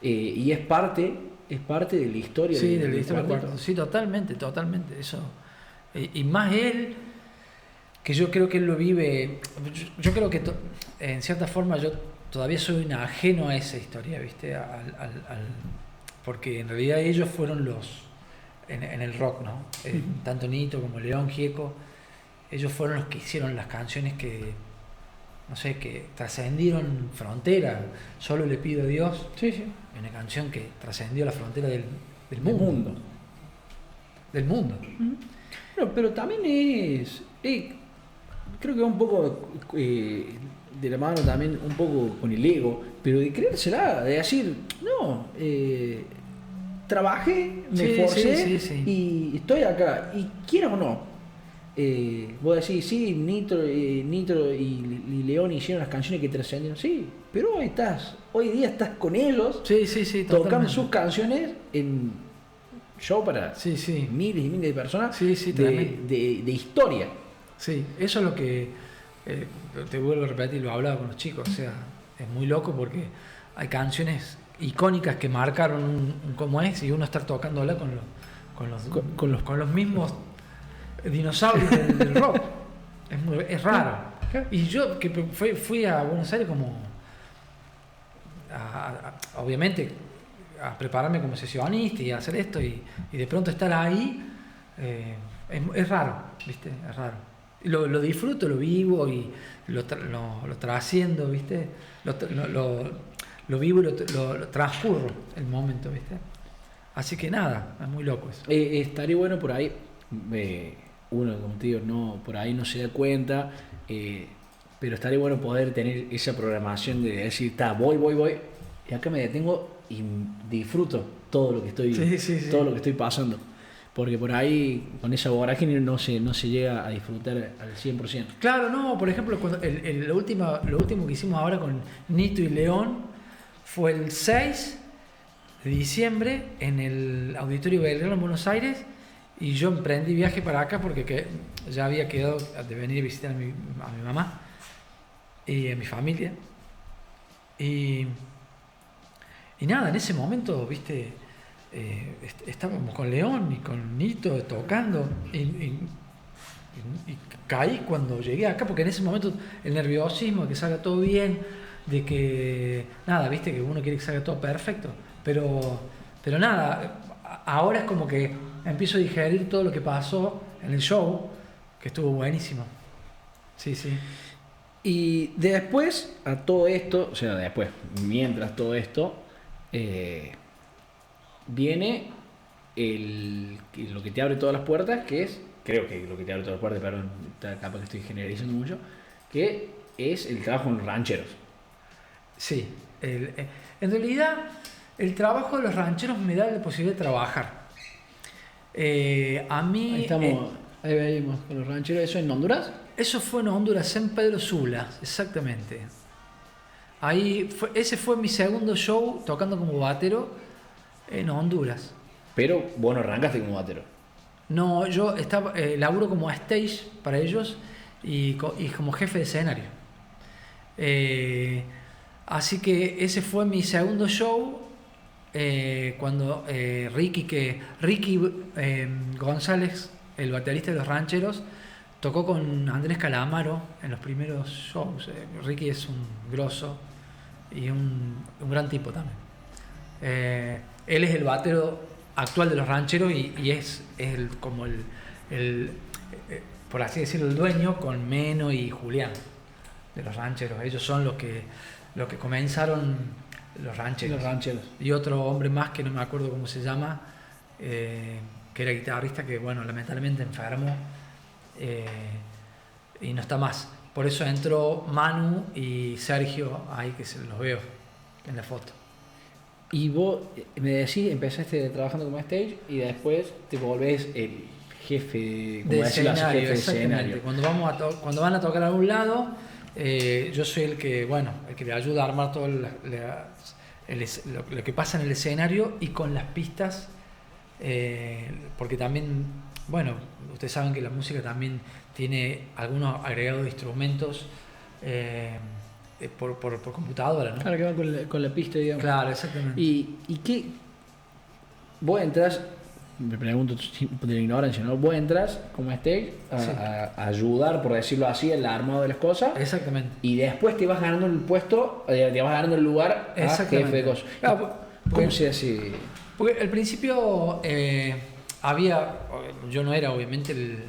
Y es parte de la historia. Sí, de la historia del cuarteto. Sí, totalmente. Eso. Y más él, que yo creo que él lo vive. Yo creo que en cierta forma yo todavía soy un ajeno a esa historia, ¿viste? Porque en realidad ellos fueron en el rock, ¿no? Tanto Nito como León Gieco, ellos fueron los que hicieron las canciones que, no sé, que trascendieron fronteras. Solo le pido a Dios. Sí. Una canción que trascendió la frontera del mundo. Del mundo. Bueno, pero también creo que va un poco de la mano también un poco con el ego, pero de creérsela, de decir, no, trabajé, me esforcé y estoy acá, y quiera o no, vos decís, sí, Nitro y León hicieron las canciones que trascendieron, sí, pero hoy día estás con ellos, tocando sus canciones en show para miles y miles de personas de historia. Sí, eso es lo que te vuelvo a repetir, lo hablaba con los chicos, o sea, es muy loco porque hay canciones icónicas que marcaron un cómo es, y uno estar tocándola con los mismos dinosaurios del rock. Es raro. Y yo que fui a Buenos Aires como obviamente a prepararme como sesionista y a hacer esto, y de pronto estar ahí es raro, ¿viste? Es raro. Lo disfruto, lo vivo y lo trasciendo, ¿viste? Lo vivo y lo transcurro el momento, ¿viste? Así que nada, es muy loco eso. Estaría bueno por ahí, uno, como te digo, por ahí no se da cuenta, pero estaría bueno poder tener esa programación de decir, voy, y acá me detengo y disfruto todo lo que estoy pasando. Porque por ahí, con esa vorágine, no se llega a disfrutar al 100%. Claro, no, por ejemplo, cuando lo último que hicimos ahora con Nito y León fue el 6 de diciembre en el Auditorio Belgrano en Buenos Aires, Y yo emprendí viaje para acá porque ya había quedado de venir a visitar a mi mamá y a mi familia. Y nada, en ese momento, viste, estábamos con León y con Nito tocando y caí cuando llegué acá, porque en ese momento el nerviosismo de que salga todo bien, de que nada, viste, que uno quiere que salga todo perfecto, pero nada, ahora es como que empiezo a digerir todo lo que pasó en el show, que estuvo buenísimo. Sí. Y después a todo esto, o sea, mientras todo esto, viene lo que te abre todas las puertas, que es, creo que lo que te abre todas las puertas, perdón, capaz que estoy generalizando mucho, que es el trabajo en los rancheros. Sí, en realidad el trabajo de los rancheros me da la posibilidad de trabajar. A mí... Ahí estamos, ahí venimos con los rancheros. ¿Eso en Honduras? Eso fue en Honduras, en Pedro Sula, exactamente. Ese fue mi segundo show tocando como batero en Honduras. Pero vos no arrancaste como batero. No, yo laburo como stage para ellos y como jefe de escenario. Así que ese fue mi segundo show cuando Ricky González, el baterista de los rancheros, tocó con Andrés Calamaro en los primeros shows. Ricky es un grosso y un gran tipo también. Él es el batero actual de los rancheros y es como el por así decirlo, el dueño con Meno y Julián de los rancheros. Ellos son los que comenzaron los rancheros. Y otro hombre más que no me acuerdo cómo se llama, que era guitarrista, que bueno, lamentablemente enfermó y no está más. Por eso entró Manu y Sergio ahí, que se los veo en la foto. Y vos me decís, empezaste trabajando como stage y después te volvés el jefe de escenario, jefe exactamente. De Cuando van a tocar a algún lado, yo soy el que le ayuda a armar todo lo que pasa en el escenario y con las pistas, porque también, bueno, ustedes saben que la música también tiene algunos agregados de instrumentos por computadora, ¿no? Claro, que van con la pista, digamos. Claro, exactamente. ¿Y qué? Vos entras, me pregunto de la ignorancia, ¿no? Vos entras como stage a ayudar, por decirlo así, en el armado de las cosas. Exactamente. Y después te vas ganando el puesto, te vas ganando el lugar a jefe de cosas. Claro, ¿Cómo se hace? Porque al principio yo no era obviamente el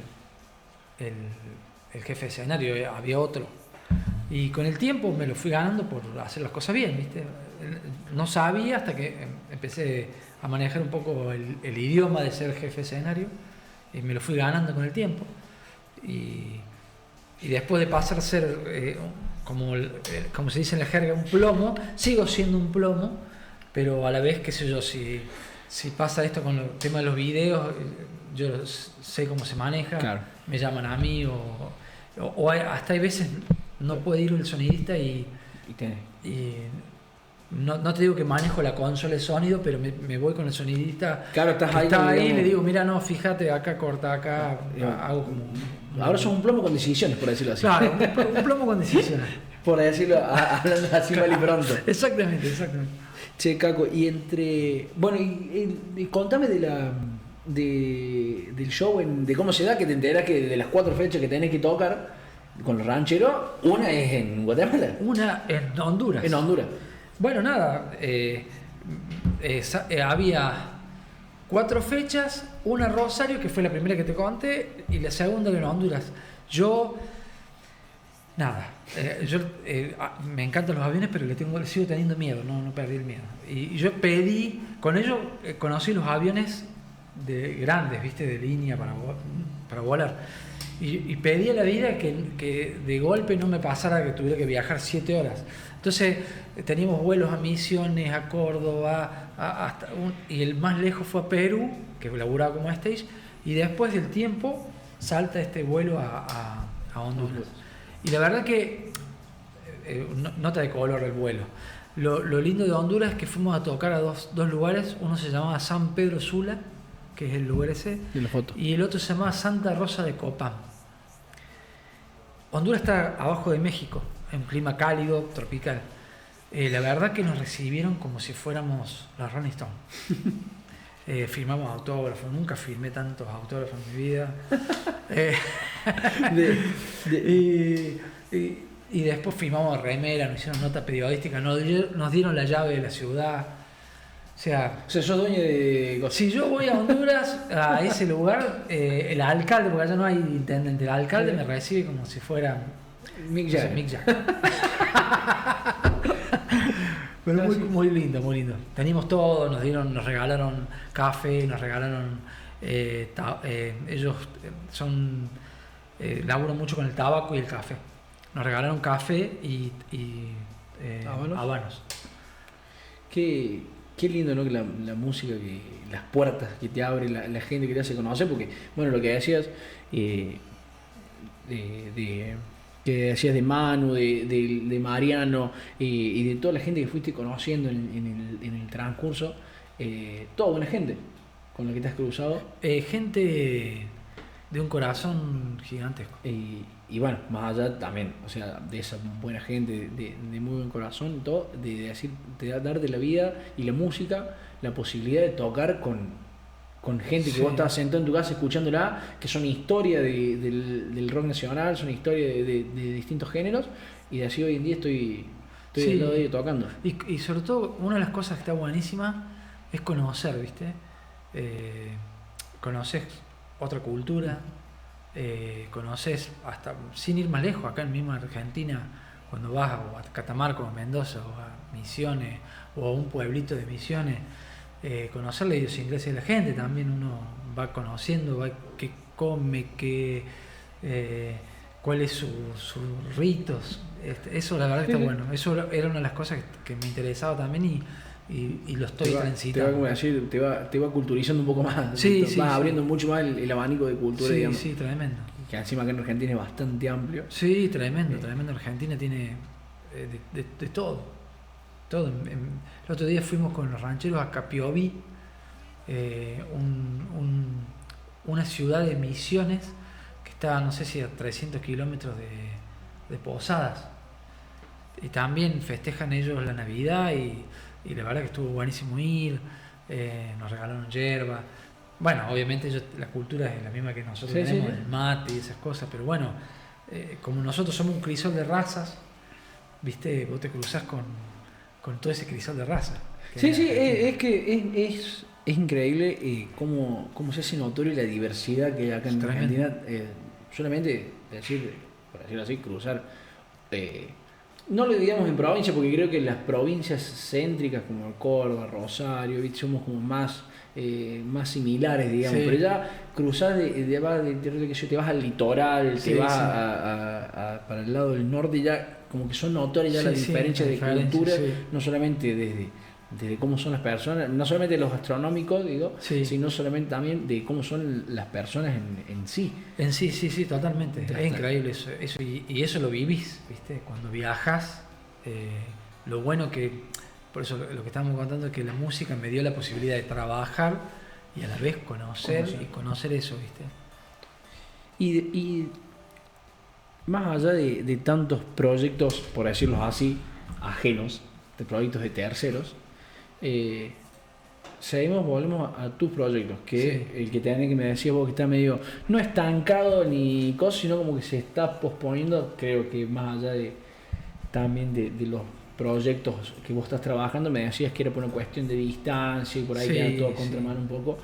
jefe de escenario, había otro. Y con el tiempo me lo fui ganando por hacer las cosas bien, ¿viste? No sabía hasta que empecé a manejar un poco el idioma de ser jefe de escenario y me lo fui ganando con el tiempo. Y después de pasar a ser, como se dice en la jerga, un plomo, sigo siendo un plomo, pero a la vez, qué sé yo, si pasa esto con el tema de los videos, yo sé cómo se maneja, claro. Me llaman a mí o hasta hay veces no puede ir el sonidista y no te digo que manejo la consola de sonido, pero me voy con el sonidista. Claro, estás ahí. Está ahí y le digo, mira, no, fíjate, acá corta, acá hago como... Ahora son un plomo con decisiones, por decirlo así. Claro, un plomo con decisiones. Por decirlo, hablando así mal y pronto. Exactamente. Che, Caco, y contame del show, de cómo se da, que te enterás que de las 4 fechas que tenés que tocar con los rancheros, una es en Guatemala. Una en Honduras. En Honduras. Bueno, nada, había 4 fechas, una en Rosario, que fue la primera que te conté, y la segunda en Honduras. Me encantan los aviones, pero le sigo teniendo miedo, no perdí el miedo. Y yo con ellos conocí los aviones grandes, ¿viste? De línea para volar. Y pedí a la vida que de golpe no me pasara que tuviera que viajar 7 horas. Entonces teníamos vuelos a Misiones, a Córdoba, y el más lejos fue a Perú, que laburaba como stage, y después del tiempo salta este vuelo a Honduras. Y la verdad que, nota de color el vuelo. Lo lindo de Honduras es que fuimos a tocar a dos lugares. Uno se llamaba San Pedro Sula que es el lugar ese. De la foto. Y el otro se llama Santa Rosa de Copán. Honduras está abajo de México, en un clima cálido, tropical. La verdad que nos recibieron como si fuéramos los Rolling Stones. Firmamos autógrafos, nunca firmé tantos autógrafos en mi vida. Y después firmamos remera, nos hicieron nota periodística, nos dieron la llave de la ciudad. O sea, sos dueño de... Si yo voy a Honduras, a ese lugar, el alcalde, porque allá no hay intendente, el alcalde me recibe como si fuera Mick Jagger. Mick Jagger. Pero muy lindo, muy lindo. Teníamos todo, nos regalaron café, nos regalaron... ellos laburan mucho con el tabaco y el café. Nos regalaron café y habanos. Qué lindo, ¿no? Que la música, que las puertas que te abre, la gente que te hace conocer, porque, bueno, lo que decías, que decías de Manu, de Mariano, y de toda la gente que fuiste conociendo en el transcurso, toda buena gente con la que te has cruzado. Gente de un corazón gigantesco. Y bueno, más allá también, o sea, de esa buena gente, de muy buen corazón, todo, de decir, darte la vida y la música, la posibilidad de tocar con gente que vos estás sentado en tu casa escuchándola, que son historia del rock nacional, son historia de distintos géneros, y de así hoy en día estoy al lado de ellos tocando. Y sobre todo, una de las cosas que está buenísima es conocer, ¿viste? Conoces otra cultura. Conoces hasta sin ir más lejos, acá en misma Argentina, cuando vas a Catamarca o a Mendoza o a Misiones o a un pueblito de Misiones, conocer la idiosincrasia de la gente, también uno va conociendo qué come, cuáles sus ritos. Eso la verdad que está bueno. Eso era una de las cosas que me interesaba también y lo estoy transitando. Te va culturizando un poco más. Sí, va abriendo mucho más el abanico de cultura, digamos. Sí, tremendo. Que encima acá en Argentina es bastante amplio. Sí, tremendo. Argentina tiene de todo. Todo. El otro día fuimos con los rancheros a Capiobí, una ciudad de Misiones que está, no sé si a 300 kilómetros de Posadas. Y también festejan ellos la Navidad y la verdad que estuvo buenísimo ir, nos regalaron yerba. Bueno, obviamente la cultura es la misma que nosotros tenemos, el mate y esas cosas, pero bueno, como nosotros somos un crisol de razas, viste, vos te cruzás con todo ese crisol de razas. Es que es increíble cómo se hace notorio la diversidad que hay acá en Argentina. Solamente por decirlo así, cruzar... no lo digamos en provincia, porque creo que las provincias céntricas como Córdoba, Rosario, ¿viste? Somos como más similares, digamos, pero ya cruzás te vas al litoral, te vas para el lado del norte, ya como que son notorias ya las diferencias de cultura, no solamente desde cómo son las personas, no solamente los gastronómicos, sino solamente también de cómo son las personas en sí. En sí, totalmente. Es increíble eso y eso lo vivís, ¿viste? Cuando viajas, lo bueno que, por eso lo que estamos contando es que la música me dio la posibilidad de trabajar y a la vez conocer eso, ¿viste? Y más allá de tantos proyectos, por decirlo así, ajenos, de proyectos de terceros, volvemos a tus proyectos, que el que me decías vos que está medio, no estancado ni cosa, sino como que se está posponiendo. Creo que más allá también de los proyectos que vos estás trabajando, me decías que era por una cuestión de distancia y por ahí queda todo contramano un poco,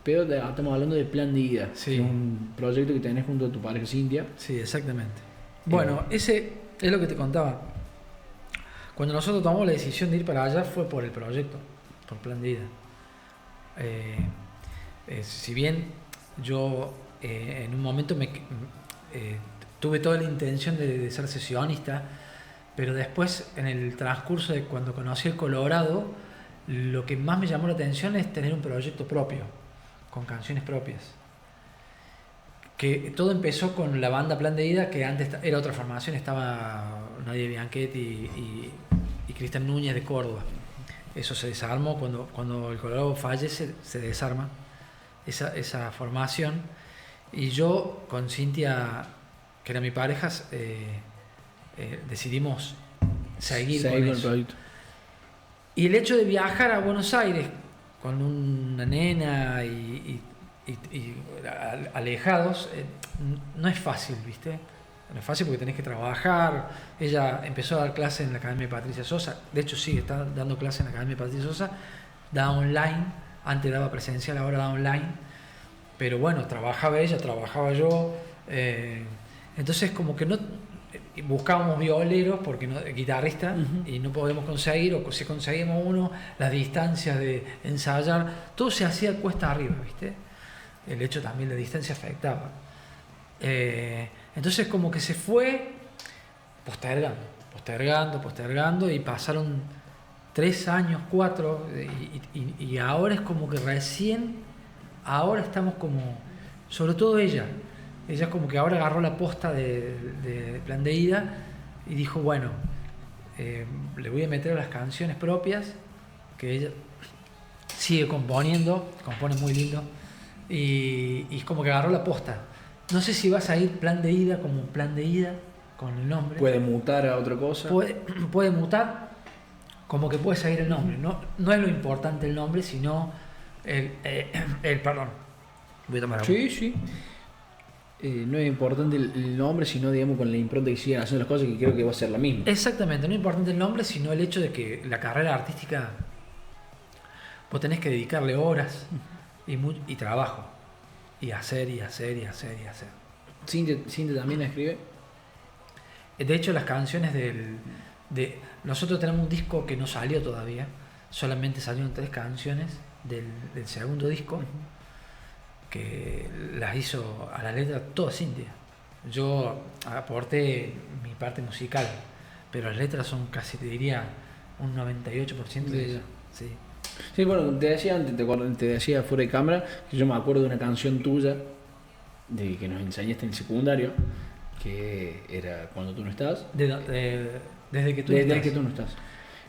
pero estamos hablando de Plan de Ida, que es un proyecto que tenés junto a tu pareja Cintia. Sí, exactamente. Bueno, ese es lo que te contaba. Cuando nosotros tomamos la decisión de ir para allá fue por el proyecto, por Plan de Ida. Si bien yo en un momento tuve toda la intención de ser sesionista, pero después en el transcurso de cuando conocí el Colorado, lo que más me llamó la atención es tener un proyecto propio, con canciones propias. Que todo empezó con la banda Plan de Ida, que antes era otra formación, estaba Nadia Bianchetti y Cristian Núñez de Córdoba. Eso se desarmó cuando el Colorado fallece, se desarma esa formación. Y yo con Cintia, que era mi pareja, decidimos seguir con el eso. proyecto. Y el hecho de viajar a Buenos Aires con una nena y alejados, no es fácil, ¿viste? No es fácil porque tenés que trabajar. Ella empezó a dar clases en la Academia Patricia Sosa, de hecho sigue dando clases en la Academia Patricia Sosa, da online, antes daba presencial, ahora da online, pero bueno, trabajaba ella, trabajaba yo, entonces como que no buscábamos violeros, porque no, guitarristas, y no podíamos conseguir, o si conseguíamos uno, las distancias de ensayar, todo se hacía cuesta arriba, ¿viste? El hecho también de la distancia afectaba. Entonces como que se fue postergando, y pasaron 3 años, 4, y ahora es como que ahora estamos como, sobre todo ella como que ahora agarró la posta de Plan de Ida y dijo, bueno, le voy a meter las canciones propias, que ella sigue compone muy lindo, y es como que agarró la posta. No sé si vas a ir Plan de Ida como Plan de Ida con el nombre. Puede mutar a otra cosa. Puede mutar, como que puede seguir el nombre. No es lo importante el nombre, sino perdón. Voy a tomar agua. Sí. No es importante el nombre, sino digamos con la impronta que siguen haciendo las cosas, que creo que va a ser la misma. Exactamente, no es importante el nombre, sino el hecho de que la carrera artística vos tenés que dedicarle horas y trabajo. Y hacer. Cintia también la escribe. De hecho, las canciones nosotros tenemos un disco que no salió todavía, solamente salieron 3 canciones del segundo disco, que las hizo a la letra toda Cintia. Yo aporté mi parte musical, pero las letras son casi, te diría, un 98% de ella. Sí, bueno, te decía antes, te decía fuera de cámara, que yo me acuerdo de una canción tuya que nos enseñaste en el secundario, que era Cuando tú no estás. Desde que tú no estás.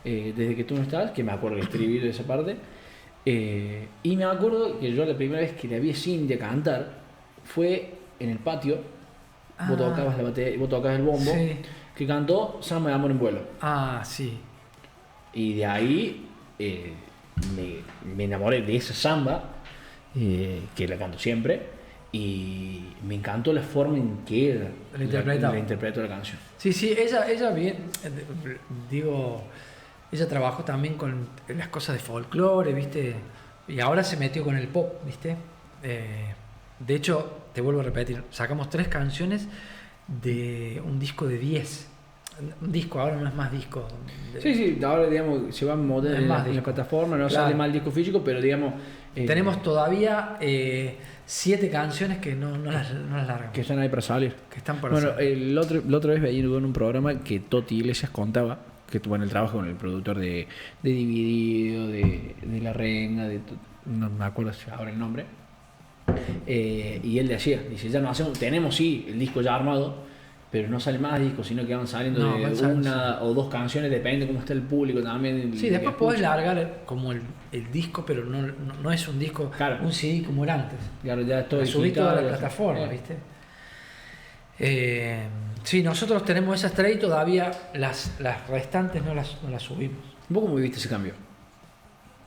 Desde que tú no estás, que me acuerdo que escribí de esa parte. Y me acuerdo que yo la primera vez que la vi a Cintia cantar fue en el patio. Vos tocabas la batería, vos tocabas el bombo, sí, que cantó Samba de Amor en Vuelo. Sí. Y de ahí me enamoré de esa samba, que la canto siempre, y me encantó la forma en que ella la interpretó la canción. Sí, ella bien, digo, ella trabajó también con las cosas de folclore, ¿viste? Y ahora se metió con el pop, ¿viste? De hecho, te vuelvo a repetir, sacamos 3 canciones de un disco de 10. Un disco, ahora no es más disco. Sí, ahora digamos se va a mover en la plataforma, no sale más el disco físico, pero digamos... tenemos todavía 7 canciones que no las largamos. Que están ahí para salir. Que están para salir. La otra vez veía en un programa que Toti Iglesias contaba, que tuvo en el trabajo con el productor de Dividido, de La Renga, no me acuerdo ahora el nombre, y él dice, ya no hacemos, tenemos sí el disco ya armado, pero no sale más discos, sino que van saliendo una o 2 canciones, depende de cómo está el público también. Sí, después podés largar como el disco, pero no es un disco, claro, un CD como era antes. Claro, ya estoy subí todas las plataformas, ¿viste? Sí, nosotros tenemos esas 3 y todavía las restantes no las subimos. ¿Vos cómo viviste ese cambio?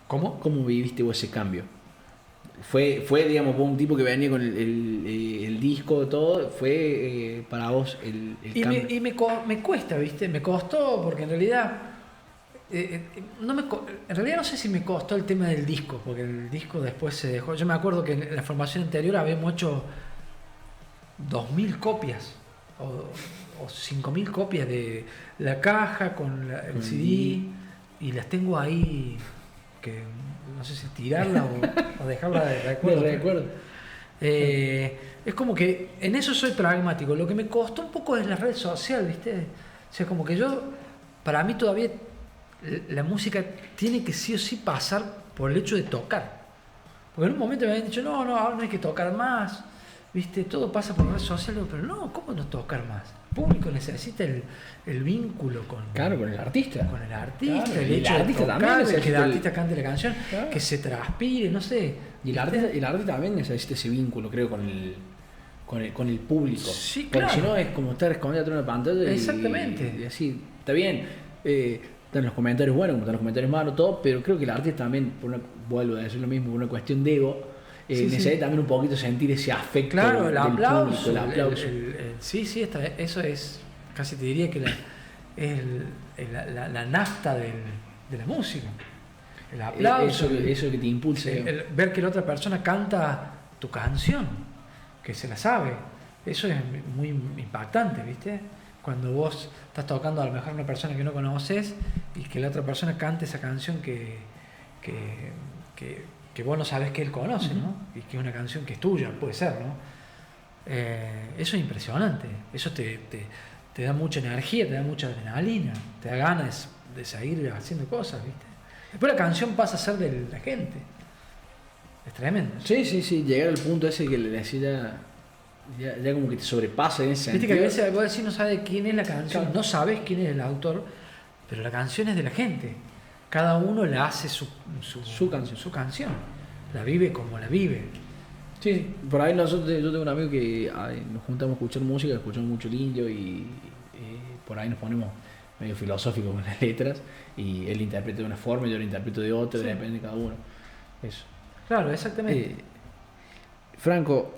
¿Cómo? ¿Cómo viviste vos ese cambio? Fue digamos, un tipo que venía con el disco, todo, fue para vos el cambio. Y me cuesta, ¿viste? Me costó, porque en realidad no sé si me costó el tema del disco, porque el disco después se dejó. Yo me acuerdo que en la formación anterior habíamos hecho 2.000 copias o 5.000 copias de la caja con el CD, y las tengo ahí, que no sé si tirarla o dejarla de recuerdo. Es como que en eso soy pragmático. Lo que me costó un poco es la red social, ¿viste? O sea, como que para mí todavía la música tiene que sí o sí pasar por el hecho de tocar. Porque en un momento me habían dicho, no hay que tocar más. ¿viste? Todo pasa por redes sociales, pero no, ¿cómo no tocar más? El público necesita el vínculo con el artista. Con el artista, Claro, el y hecho el de artista tocar, también de que el necesita artista cante la canción, Claro. que se transpire, no sé. Y el artista también necesita ese vínculo, creo, con el público. Sí, porque claro. si no es como estar escondido atrás de una pantalla Exactamente. y así. Está bien, están los comentarios buenos, como están los comentarios malos, todo, pero creo que el artista también, vuelvo a decir lo mismo, por una cuestión de ego, necesita también un poquito sentir ese afecto Claro, el del aplauso. público, el aplauso. Sí, eso es, casi te diría que es la nafta de la música. El aplauso. Eso que te impulsa. Ver que la otra persona canta tu canción, que se la sabe. Eso es muy impactante, ¿viste? Cuando vos estás tocando a lo mejor a una persona que no conoces y que la otra persona cante esa canción que vos no sabés que él conoce, ¿no? Y que es una canción que es tuya, puede ser, ¿no? Eso es impresionante. Eso te da mucha energía, te da mucha adrenalina, te da ganas de seguir haciendo cosas, ¿viste? Después la canción pasa a ser de la gente. Es tremendo. Sí, llegar al punto ese que le decía ya como que te sobrepasa en ese Viste sentido. que a veces vos decís no sabes quién es la canción, Claro. no sabes quién es el autor, pero la canción es de la gente. Cada uno la hace su canción. La vive como la vive. Sí, por ahí yo tengo un amigo que nos juntamos a escuchar música, escuchamos mucho el indio y por ahí nos ponemos medio filosóficos con las letras y él interpreta de una forma y yo lo interpreto de otra, Sí. depende de cada uno. Eso. Claro, exactamente. Franco,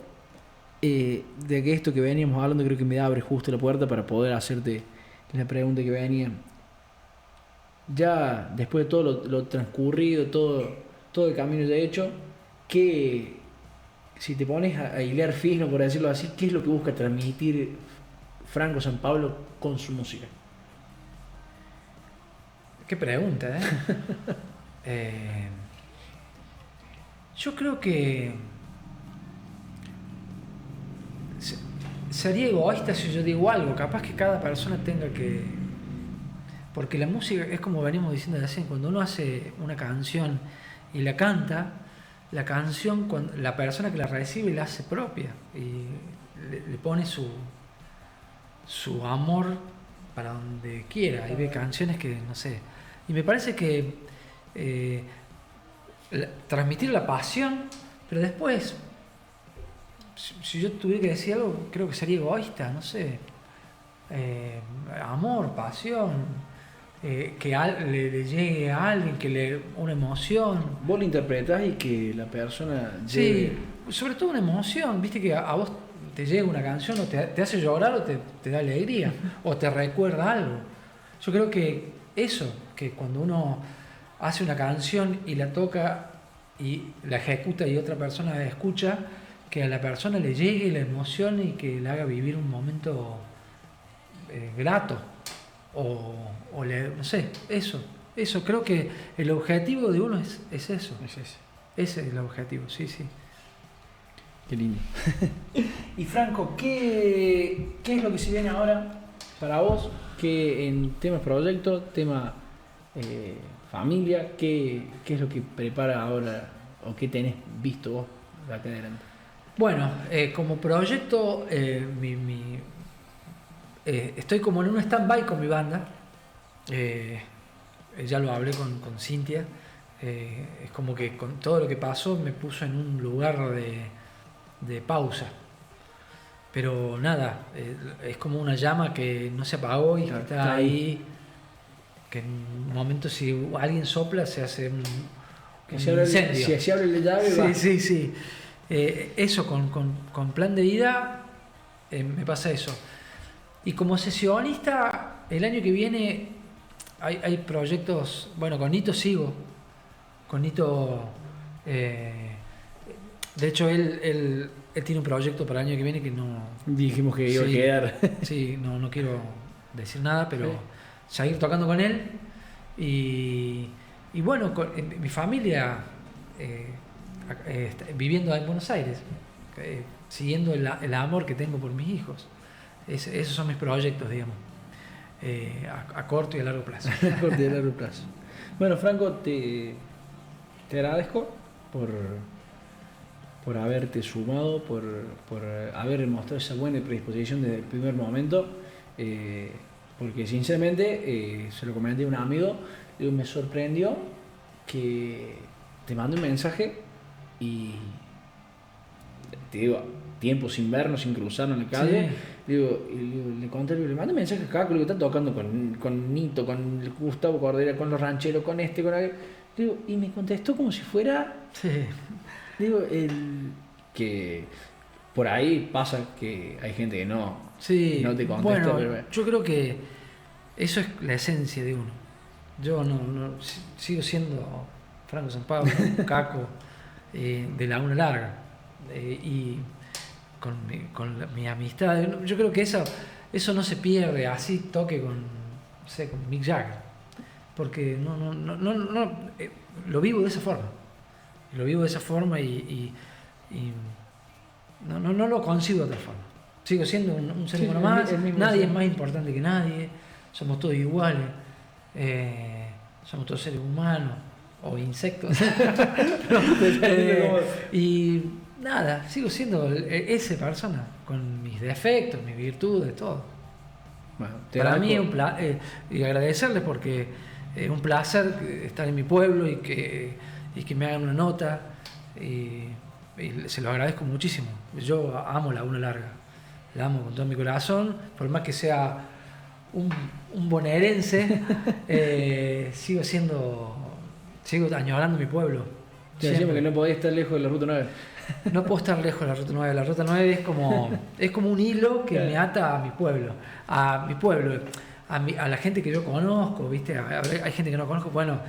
de que esto que veníamos hablando creo que me abre justo la puerta para poder hacerte la pregunta que venía. Ya después de todo lo transcurrido, todo el camino ya hecho, si te pones a hilar fino, por decirlo así, ¿qué es lo que busca transmitir Franco San Pablo con su música? Qué pregunta, ¿eh? Yo creo que sería egoísta si yo digo algo. Capaz que cada persona tenga que... Porque la música es como venimos diciendo recién, cuando uno hace una canción y la canta, la canción, la persona que la recibe la hace propia y le pone su amor para donde quiera. Hay canciones que, no sé... Y me parece que transmitir la pasión, pero después, si yo tuviera que decir algo, creo que sería egoísta, no sé. Amor, pasión, que le llegue a alguien, una emoción. Vos lo interpretás y que la persona Sí, sobre todo una emoción, viste que a vos te llega una canción o te hace llorar o te da alegría o te recuerda algo. Yo creo que eso, que cuando uno hace una canción y la toca y la ejecuta y otra persona la escucha, que a la persona le llegue la emoción y que le haga vivir un momento grato no sé, eso creo que el objetivo de uno es eso. Ese es el objetivo, sí. Qué lindo. Y Franco, ¿qué es lo que se viene ahora para vos? ¿Qué en temas proyectos, tema familia, qué es lo que prepara ahora o qué tenés visto vos de acá adelante? Bueno, como proyecto, estoy como en un stand-by con mi banda. Ya lo hablé con Cintia. Es como que con todo lo que pasó me puso en un lugar de pausa. Pero nada, es como una llama que no se apagó y que está ahí. Que en un momento si alguien sopla se hace un incendio. Si se abre la llave, Sí. Eso, con plan de vida, me pasa eso. Y como sesionista, el año que viene hay proyectos, bueno, con Nito sigo. Con Nito, de hecho, él tiene un proyecto para el año que viene que no... Dijimos que iba a quedar. Sí, no quiero decir nada, pero seguir tocando con él. Y bueno, mi familia viviendo en Buenos Aires, siguiendo el amor que tengo por mis hijos. Esos son mis proyectos, digamos, a corto y a largo plazo. A corto y a largo plazo. Bueno, Franco, te agradezco por haberte sumado, por haber mostrado esa buena predisposición desde el primer momento, porque sinceramente, se lo comenté a un amigo, digo, me sorprendió que te mandé un mensaje y te digo, tiempo sin vernos, sin cruzarnos en la calle, digo, le conté, le mandé un mensaje a Caco, que está tocando con Nito, con Gustavo Cordera, con los rancheros, con con aquel, digo, y me contestó como si fuera, digo, que por ahí pasa que hay gente que no te contesta. Bueno, yo creo que eso es la esencia de uno. Yo no sigo siendo Franco San Pablo, Caco, de la una larga, y con mi amistad. Yo creo que eso no se pierde así toque con Mick Jagger, porque no lo vivo de esa forma, y no lo consigo de otra forma. Sigo siendo un ser humano más, nadie es más importante que nadie, somos todos iguales, somos todos seres humanos o insectos. Y nada, sigo siendo esa persona, con mis defectos, mis virtudes, todo. Bueno, para mí es un placer, y agradecerles porque es un placer estar en mi pueblo y que me hagan una nota, y se lo agradezco muchísimo. Yo amo la una larga, la amo con todo mi corazón, por más que sea un bonaerense, sigo añorando mi pueblo. Te decíamos que no podía estar lejos de la Ruta 9. No puedo estar lejos de la Ruta 9. La Ruta 9 es como un hilo que me ata a mi pueblo. A la gente que yo conozco, ¿viste? Hay gente que no conozco. Bueno,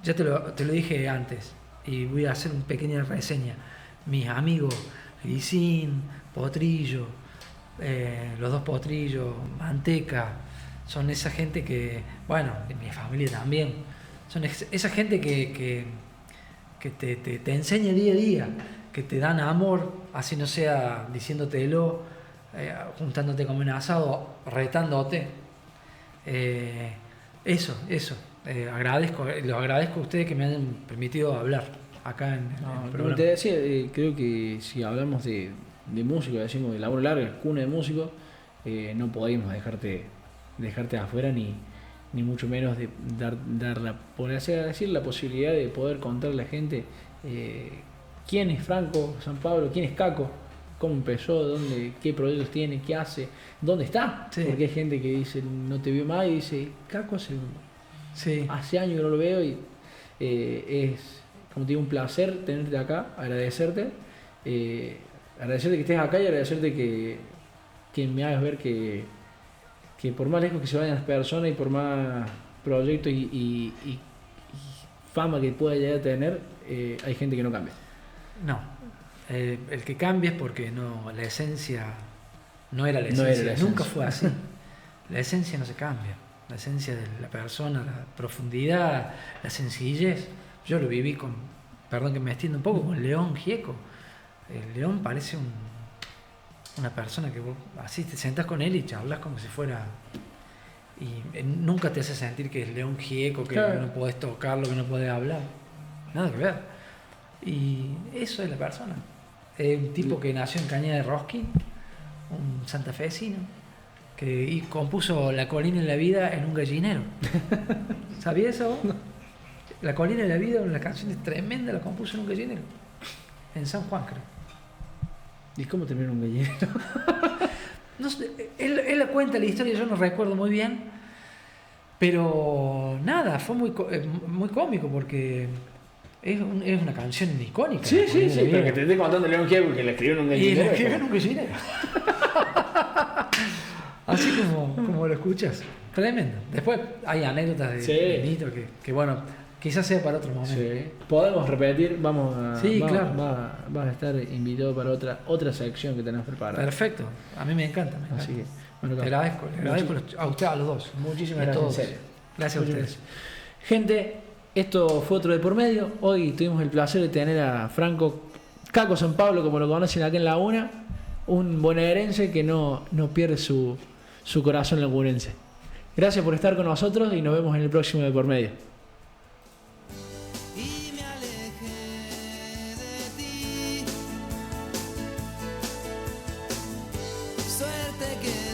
ya te lo dije antes y voy a hacer una pequeña reseña. Mis amigos, Licín, Potrillo, los dos Potrillos, Manteca, son esa gente que, bueno, de mi familia también, son esa gente que te enseña día a día, que te dan amor, así no sea diciéndotelo, juntándote como un asado, retándote. Eso. Lo agradezco a ustedes que me hayan permitido hablar acá en el programa. Te decía, creo que si hablamos de música, decimos de labor larga, cuna de músicos, no podemos dejarte afuera ni mucho menos de dar la posibilidad de poder contarle a la gente quién es Franco San Pablo, quién es Caco, cómo empezó, qué proyectos tiene, qué hace, dónde está. Sí. Porque hay gente que dice no te veo más y dice Caco hace años que no lo veo, y es, como te digo, un placer tenerte acá, agradecerte que estés acá y agradecerte que me hagas ver que por más lejos que se vayan las personas y por más proyectos y fama que pueda llegar a tener, hay gente que no cambia. No, el que cambia es porque la esencia no era la esencia, nunca fue así. La esencia no se cambia, la esencia de la persona, la profundidad, la sencillez. Yo lo viví perdón que me extienda un poco, con León Gieco. El León parece una persona que vos así te sentás con él y charlas como si fuera, y nunca te hace sentir que es León Gieco, que claro, no podés tocarlo, que no podés hablar, nada que ver. Y eso es la persona. Es un tipo que nació en Cañada de Rosquín, un santafesino, y compuso La colina de la vida en un gallinero. ¿Sabías eso? La colina de la vida, una canción tremenda, la compuso en un gallinero, en San Juan, creo. ¿Y cómo terminó un gallinero? No sé, él cuenta la historia, yo no recuerdo muy bien, pero nada, fue muy cómico porque es una canción icónica. Sí, pero que te esté contando León Gieco que la escribió en un gallinero. Y la escribió en un gallinero. Así como lo escuchas, tremendo. Después hay anécdotas de Nito que bueno, quizás sea para otro momento. Sí. Podemos repetir, claro. Vas a estar invitado para otra sección que tenemos preparada. Perfecto, a mí me encanta. Así que, bueno, te agradezco a usted, a los dos. Muchísimas gracias. En serio. Gracias a ustedes. Gente, esto fue otro de por medio. Hoy tuvimos el placer de tener a Franco Caco San Pablo, como lo conocen acá en La Una, un bonaerense que no pierde su corazón lagunense. Gracias por estar con nosotros y nos vemos en el próximo de por medio. te quedas.